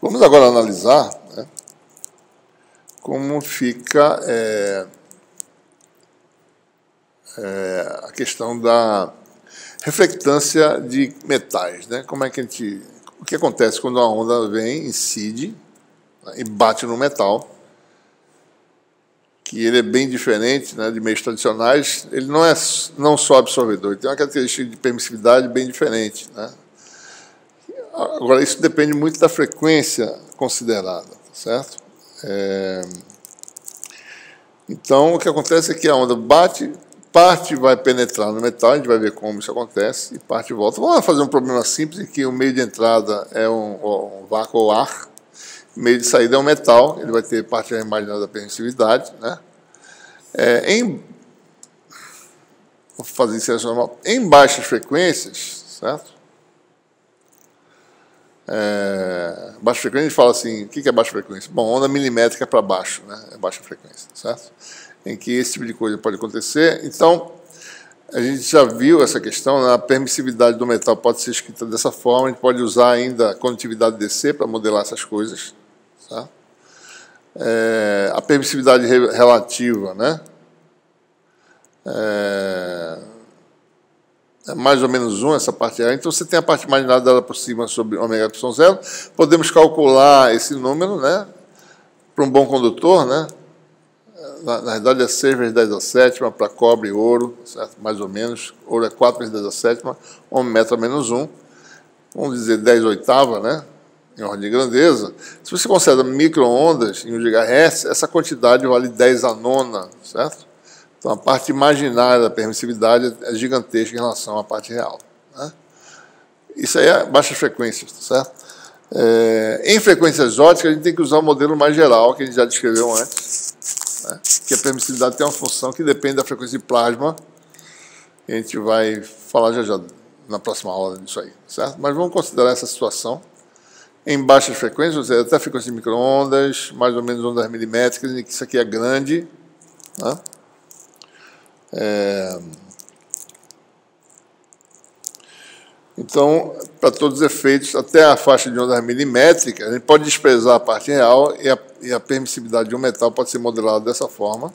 Vamos agora analisar, né, como fica a questão da reflectância de metais, né? Como é que o que acontece quando a onda vem, incide, né, e bate no metal, que ele é bem diferente, né, de meios tradicionais. Ele não só absorvedor, ele tem uma característica de permissividade bem diferente, né? Agora, isso depende muito da frequência considerada, certo? Então, o que acontece é que a onda bate, parte vai penetrar no metal, a gente vai ver como isso acontece, e parte volta. Vamos fazer um problema simples, em que o meio de entrada é um vácuo ou ar, o meio de saída é um metal, ele vai ter parte imaginada da permissividade, né? Vou fazer isso normal. Em baixas frequências, certo? Baixa frequência, a gente fala assim, o que é baixa frequência? Bom, onda milimétrica para baixo, né? É baixa frequência, certo? Em que esse tipo de coisa pode acontecer. Então, a gente já viu essa questão, né? A permissividade do metal pode ser escrita dessa forma, a gente pode usar ainda a condutividade DC para modelar essas coisas, certo? A permissividade relativa, né? É mais ou menos 1, essa parte real. Então, você tem a parte imaginada dela por cima sobre ômega y0. Podemos calcular esse número, né, para um bom condutor, né? Na verdade, é 6 vezes 10 a sétima para cobre e ouro, certo? Mais ou menos. Ouro é 4 vezes 10 a sétima, 1 metro a menos 1. Vamos dizer 10 oitava, né, em ordem de grandeza. Se você considera micro-ondas em 1 GHz, essa quantidade vale 10 a nona, certo? Então, a parte imaginária da permissividade é gigantesca em relação à parte real, né? Isso aí é baixas frequências, certo? Em frequências óticas, a gente tem que usar o modelo mais geral, que a gente já descreveu antes, né? Que a permissividade tem uma função que depende da frequência de plasma. A gente vai falar já na próxima aula disso aí, certo? Mas vamos considerar essa situação. Em baixas frequências, ou seja, até frequência de micro-ondas, mais ou menos ondas milimétricas, em que isso aqui é grande, né? Então, para todos os efeitos, até a faixa de ondas milimétricas, a gente pode desprezar a parte real e a permissividade de um metal pode ser modelada dessa forma.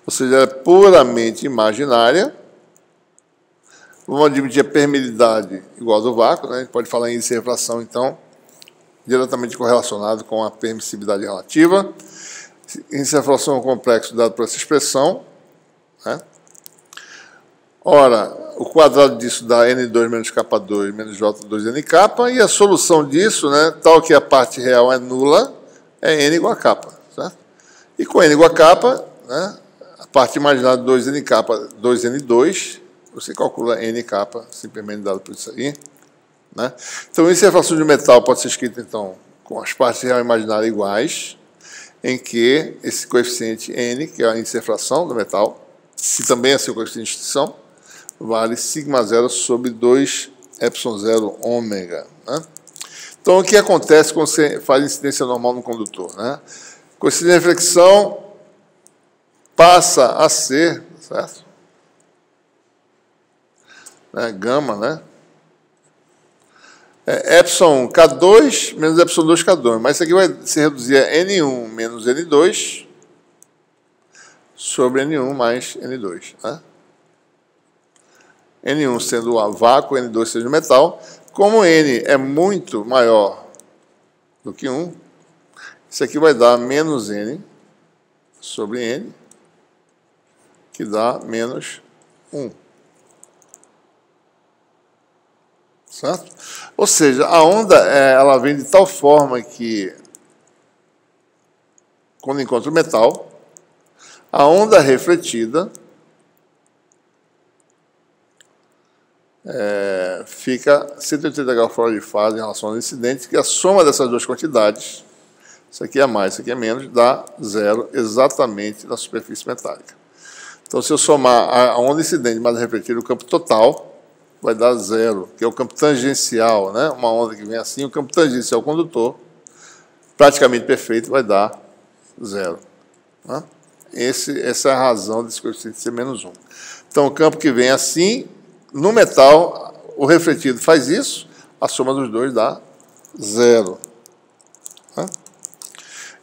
Ou seja, é puramente imaginária. Vamos admitir a permeabilidade igual a do vácuo, né? A gente pode falar em índice de refração, então, diretamente correlacionado com a permissividade relativa. Índice de refração é um complexo dado por essa expressão, né? Ora, o quadrado disso dá N2 menos K2 menos J2NK, e a solução disso, né, tal que a parte real é nula, é N igual a K, certo? E com N igual a K, né, a parte imaginada 2NK, 2N2, você calcula NK, simplesmente dado por isso aí, né? Então, essa refração de metal pode ser escrita, então, com as partes real e imaginária iguais, em que esse coeficiente N, que é a índice de refração do metal, que também é seu coeficiente de extinção, vale σ0 sobre 2 ε0 ômega, né? Então, o que acontece quando você faz incidência normal no condutor, né? Coeficiente de reflexão passa a ser, certo? Gama, né? Epsilon K2 menos Epsilon 2 K2, mas isso aqui vai se reduzir a N1 menos N2 sobre N1 mais N2, né? N1 sendo o vácuo, N2 sendo o metal. Como N é muito maior do que 1, isso aqui vai dar menos N sobre N, que dá menos 1. Certo? Ou seja, a onda ela vem de tal forma que, quando encontra o metal, a onda refletida fica 180 graus fora de fase em relação ao incidente, que a soma dessas duas quantidades, isso aqui é mais, isso aqui é menos, dá zero exatamente na superfície metálica. Então, se eu somar a onda incidente mais a refletida, o campo total vai dar zero, que é o campo tangencial, né? Uma onda que vem assim, o campo tangencial condutor, praticamente perfeito, vai dar zero. Né? Essa é a razão desse coeficiente ser menos 1. Então, o campo que vem assim, no metal, o refletido faz isso, a soma dos dois dá zero. Né?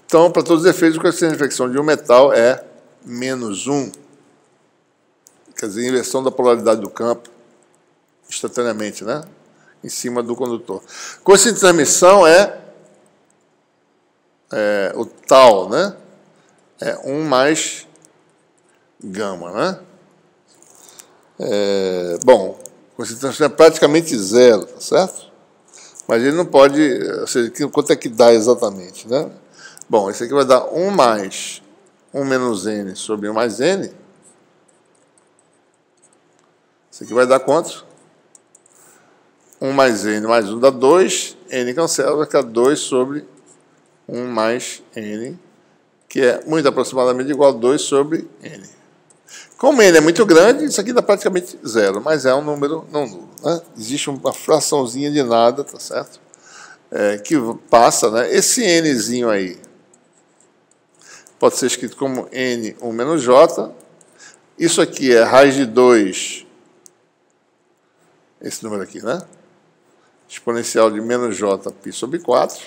Então, para todos os efeitos, o coeficiente de reflexão de um metal é menos 1. Quer dizer, inversão da polaridade do campo, instantaneamente, né? Em cima do condutor. Coeficiente de transmissão é o tal, né? É 1 mais gama, né? Bom, o coeficiente de transmissão é praticamente zero, tá certo? Mas ele não pode, ou seja, quanto é que dá exatamente, né? Bom, esse aqui vai dar 1 mais 1 menos n sobre 1 mais n. Isso aqui vai dar quanto? 1 mais n mais 1 dá 2, n cancela, vai ficar 2 sobre 1 mais n, que é muito aproximadamente igual a 2 sobre n. Como n é muito grande, isso aqui dá praticamente zero, mas é um número não nulo. Né? Existe uma fraçãozinha de nada, tá certo? Que passa, né? Esse nzinho aí pode ser escrito como n1 menos j. Isso aqui é raiz de 2, esse número aqui, né? Exponencial de menos j π sobre 4.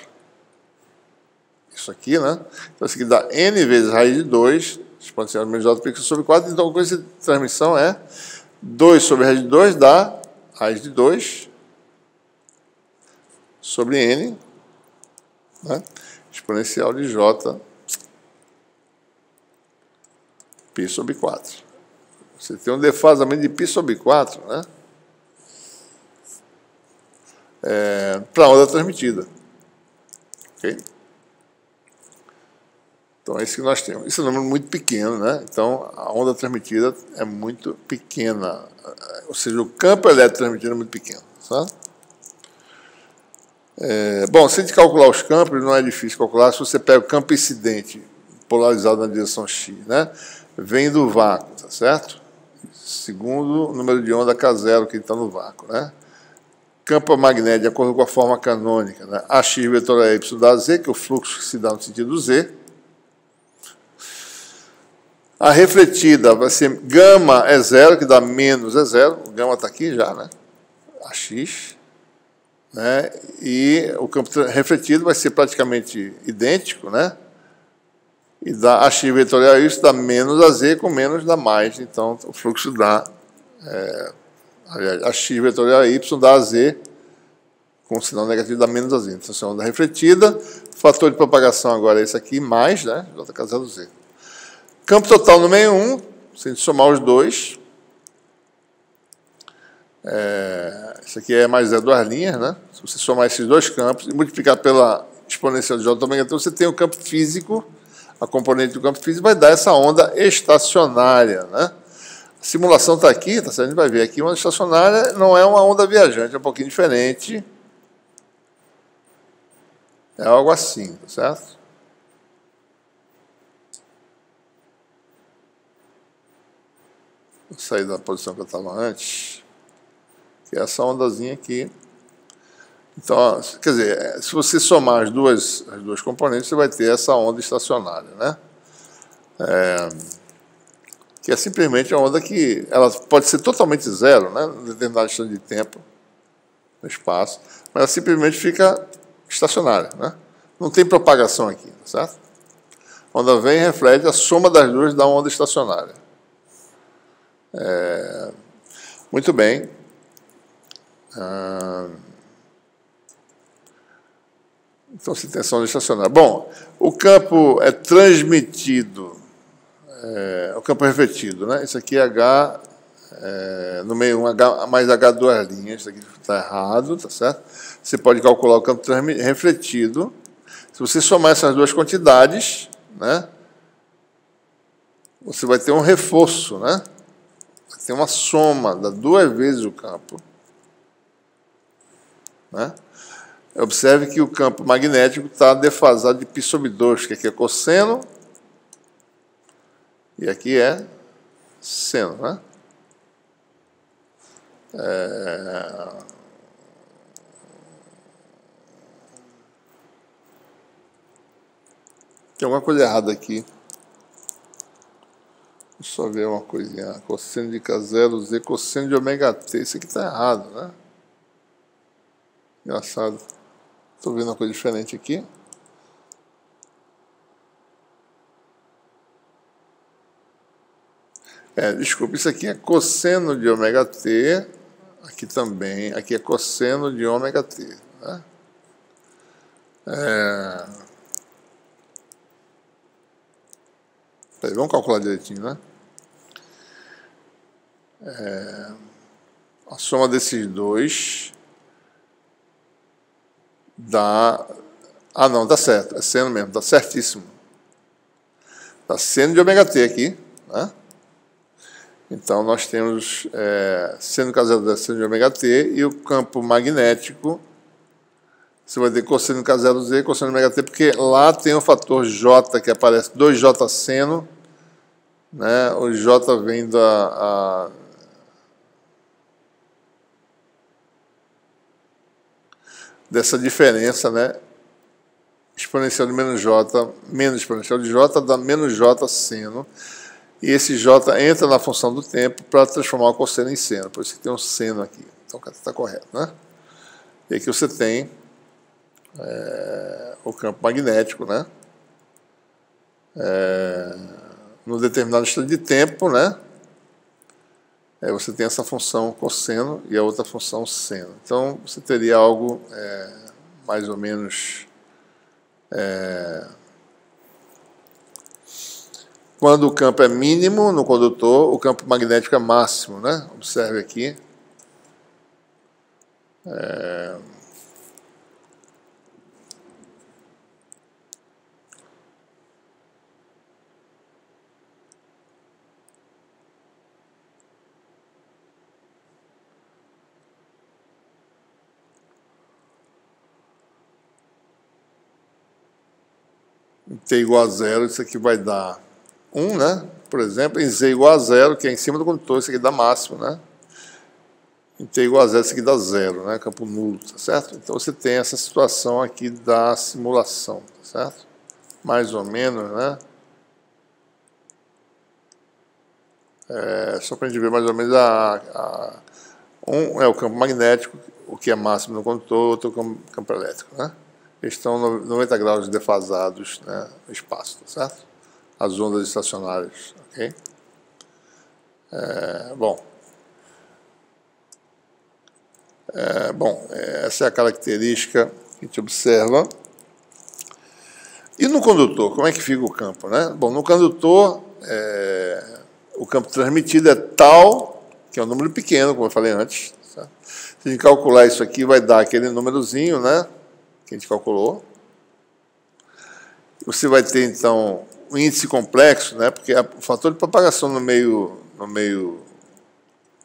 Isso aqui, né? Então, isso aqui dá n vezes raiz de 2, exponencial de menos j π sobre 4. Então, a coisa de transmissão é 2 sobre raiz de 2 dá raiz de 2 sobre n, né? Exponencial de j π sobre 4. Você tem um defasamento de π sobre 4, né? Para a onda transmitida. Ok? Então, é isso que nós temos. Isso é um número muito pequeno, né? Então, a onda transmitida é muito pequena. Ou seja, o campo elétrico transmitido é muito pequeno. Sabe? Bom, se a gente calcular os campos, não é difícil calcular. Se você pega o campo incidente polarizado na direção x, né? Vem do vácuo, tá certo? Segundo o número de onda K0 que está no vácuo, né? Campo magnético, de acordo com a forma canônica, né? AX vetorial Y dá Z, que é o fluxo que se dá no sentido Z. A refletida vai ser gama é zero, que dá menos é zero. O gama está aqui já, né? AX. Né? E o campo refletido vai ser praticamente idêntico, né? E dá AX vetorial Y dá menos a Z, com menos dá mais. Então, o fluxo dá... aliás, AX vetorial Y dá a Z, com sinal negativo dá menos a Z. Então, essa onda refletida. O fator de propagação agora é esse aqui, mais, né? JK0Z. Campo total no meio 1, se a gente somar os dois. Isso aqui é mais 2 linhas, né? Se você somar esses dois campos e multiplicar pela exponencial de J ômega, então você tem o campo físico, a componente do campo físico vai dar essa onda estacionária, né? A simulação está aqui, tá certo? A gente vai ver aqui, uma onda estacionária não é uma onda viajante, é um pouquinho diferente. É algo assim, tá certo? Vou sair da posição que eu estava antes, que é essa ondazinha aqui. Então, quer dizer, se você somar as duas componentes, você vai ter essa onda estacionária, né? Que é simplesmente uma onda que ela pode ser totalmente zero, né? Em determinada distância de tempo, no espaço, mas ela simplesmente fica estacionária, né? Não tem propagação aqui, certo? A onda vem e reflete, a soma das duas dá uma onda estacionária. Muito bem. Então, se tem essa onda estacionária. Bom, o campo é transmitido, o campo é refletido, né? Isso aqui é H, no meio 1, H mais H 2 linhas, isso aqui está errado, tá certo? Você pode calcular o campo refletido. Se você somar essas duas quantidades, né? Você vai ter um reforço, né? Tem uma soma, dá 2 vezes o campo. né? Observe que o campo magnético está defasado de π sobre 2, que aqui é cosseno e aqui é seno, né? Tem alguma coisa errada aqui. Deixa eu só ver uma coisinha. Cosseno de K0Z, cosseno de ômega t. Isso aqui está errado, né? Engraçado. Estou vendo uma coisa diferente aqui. Desculpa, isso aqui é cosseno de ômega t. Aqui também. Aqui é cosseno de ômega t. Né? Vamos calcular direitinho, né? A soma desses dois dá... Ah, não, dá certo. É seno mesmo, dá certíssimo. Dá seno de ômega t aqui, né? Então, nós temos seno K0 seno de ômega t e o campo magnético, você vai ter cosseno K0Z, cosseno de ômega t, porque lá tem o fator J, que aparece 2J seno, né? O J vem dessa diferença, né? Exponencial de menos J, menos exponencial de J, dá menos J seno. E esse J entra na função do tempo para transformar o cosseno em seno. Por isso que tem um seno aqui. Então, está correto, né? E aqui você tem o campo magnético, né? No determinado instante de tempo, né? Você tem essa função cosseno e a outra função seno. Então, você teria algo mais ou menos... Quando o campo é mínimo no condutor, o campo magnético é máximo, né? Observe aqui. Em t igual a 0, isso aqui vai dar 1, né? Por exemplo, em z igual a 0, que é em cima do condutor, isso aqui dá máximo, né? Em t igual a 0, isso aqui dá 0, né? Campo nulo, tá certo? Então você tem essa situação aqui da simulação, tá certo? Mais ou menos, né? Só para a gente ver mais ou menos um é o campo magnético, o que é máximo no condutor, outro campo elétrico, né? Eles estão 90 graus defasados, né, no espaço, tá certo? As ondas estacionárias, ok? Essa é a característica que a gente observa. E no condutor, como é que fica o campo, né? Bom, no condutor, o campo transmitido é tal, que é um número pequeno, como eu falei antes. Certo? Se a gente calcular isso aqui, vai dar aquele númerozinho, né, que a gente calculou. Você vai ter, então, o índice complexo, né, porque o fator de propagação no meio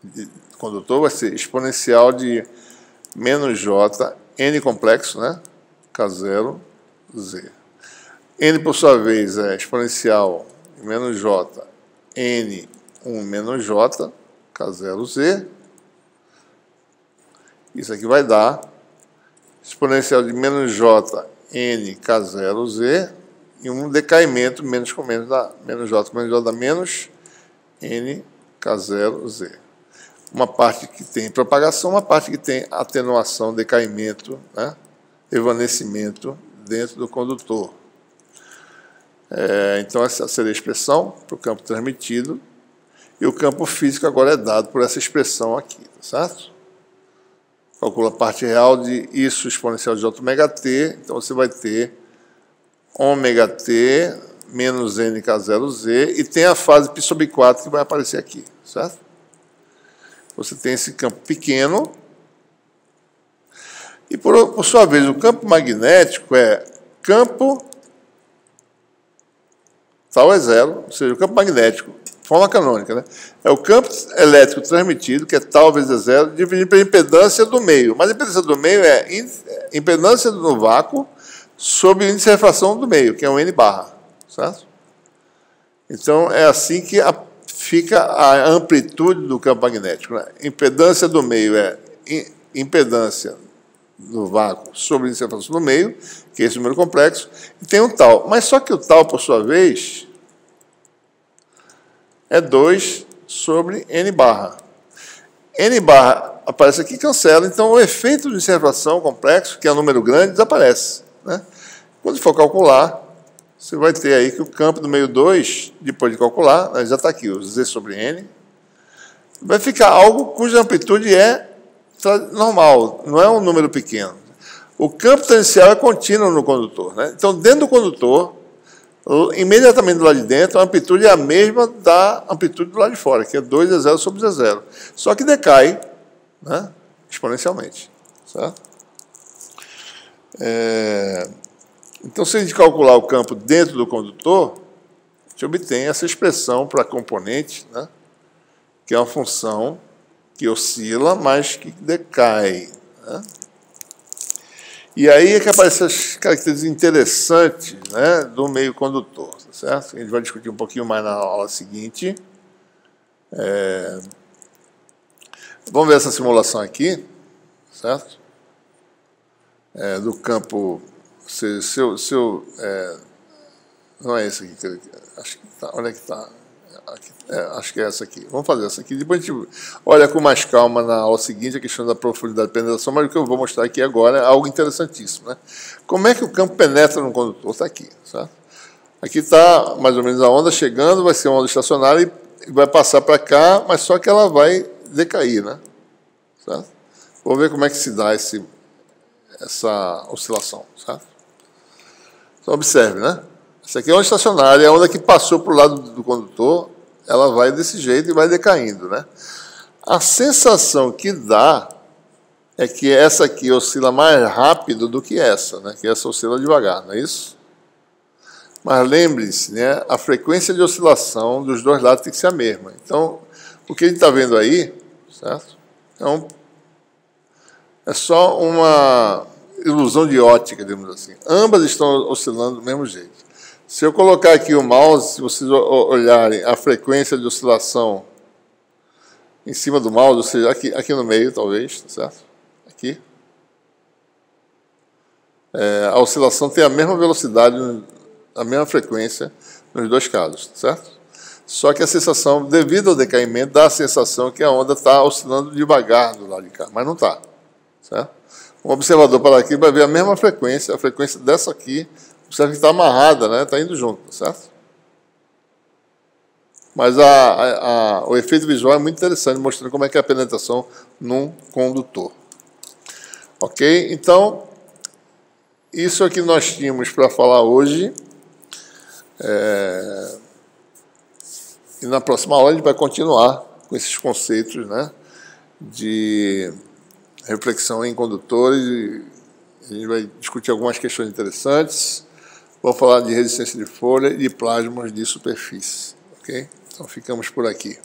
do condutor vai ser exponencial de menos J, N complexo, né, K0, Z. N, por sua vez, é exponencial de menos J, N, 1 menos J, K0, Z. Isso aqui vai dar exponencial de menos J, N, K0, Z, e um decaimento menos com menos dá menos J, com menos J dá menos N, K0, Z. Uma parte que tem propagação, uma parte que tem atenuação, decaimento, né, evanecimento dentro do condutor. Então, essa seria a expressão para o campo transmitido, e o campo físico agora é dado por essa expressão aqui, tá certo? Calcula a parte real de isso exponencial de J ômega t, então você vai ter ômega t menos nk0z, e tem a fase π sobre 4 que vai aparecer aqui, certo? Você tem esse campo pequeno, e por sua vez o campo magnético é campo tal é 0, ou seja, o campo magnético forma canônica, né? É o campo elétrico transmitido, que é tal vezes zero, dividido pela impedância do meio. Mas a impedância do meio é impedância no vácuo sobre o índice de refração do meio, que é um N barra, certo? Então, é assim que fica a amplitude do campo magnético, né? Impedância do meio é impedância no vácuo sobre o índice de refração do meio, que é esse número complexo, e tem um tal. Mas só que o tal, por sua vez, é 2 sobre N barra. N barra aparece aqui e cancela, então o efeito de índice de refração complexo, que é um número grande, desaparece, né? Quando for calcular, você vai ter aí que o campo do meio 2, depois de calcular, já está aqui, o Z sobre N, vai ficar algo cuja amplitude é normal, não é um número pequeno. O campo tangencial é contínuo no condutor, né? Então, dentro do condutor, imediatamente do lado de dentro, a amplitude é a mesma da amplitude do lado de fora, que é 2Z0 sobre Z0. Só que decai, né, exponencialmente, certo? Então, se a gente calcular o campo dentro do condutor, a gente obtém essa expressão para a componente, né, que é uma função que oscila, mas que decai, né? E aí é que aparecem as características interessantes, né, do meio condutor, tá certo? A gente vai discutir um pouquinho mais na aula seguinte. Vamos ver essa simulação aqui, certo? Do campo... não é esse aqui, acho que tá, onde é que está? Acho que é essa aqui. Vamos fazer essa aqui. Depois a gente olha com mais calma na aula seguinte a questão da profundidade de penetração, mas o que eu vou mostrar aqui agora é algo interessantíssimo, né? Como é que o campo penetra no condutor? Está aqui, certo? Aqui está mais ou menos a onda chegando, vai ser uma onda estacionária e vai passar para cá, mas só que ela vai decair, né? Certo? Vou ver como é que se dá essa oscilação, certo? Então, observe, né? Essa aqui é uma estacionária, a onda que passou para o lado do condutor, ela vai desse jeito e vai decaindo, né? A sensação que dá é que essa aqui oscila mais rápido do que essa, né? Que essa oscila devagar, não é isso? Mas lembre-se, né? A frequência de oscilação dos dois lados tem que ser a mesma. Então, o que a gente está vendo aí, certo? É só uma ilusão de ótica, digamos assim. Ambas estão oscilando do mesmo jeito. Se eu colocar aqui o mouse, se vocês olharem a frequência de oscilação em cima do mouse, ou seja, aqui no meio, talvez, certo? Aqui. A oscilação tem a mesma velocidade, a mesma frequência nos dois casos, certo? Só que a sensação, devido ao decaimento, dá a sensação que a onda está oscilando devagar do lado de cá, mas não está, certo? Um observador para aqui vai ver a mesma frequência, a frequência dessa aqui, observa que está amarrada, né? Está indo junto, certo? Mas o efeito visual é muito interessante, mostrando como é que é a penetração num condutor. Ok? Então, isso é o que nós tínhamos para falar hoje. E na próxima aula a gente vai continuar com esses conceitos, né, de reflexão em condutores. E a gente vai discutir algumas questões interessantes. Vamos falar de resistência de folha e de plasmas de superfície. Ok? Então ficamos por aqui.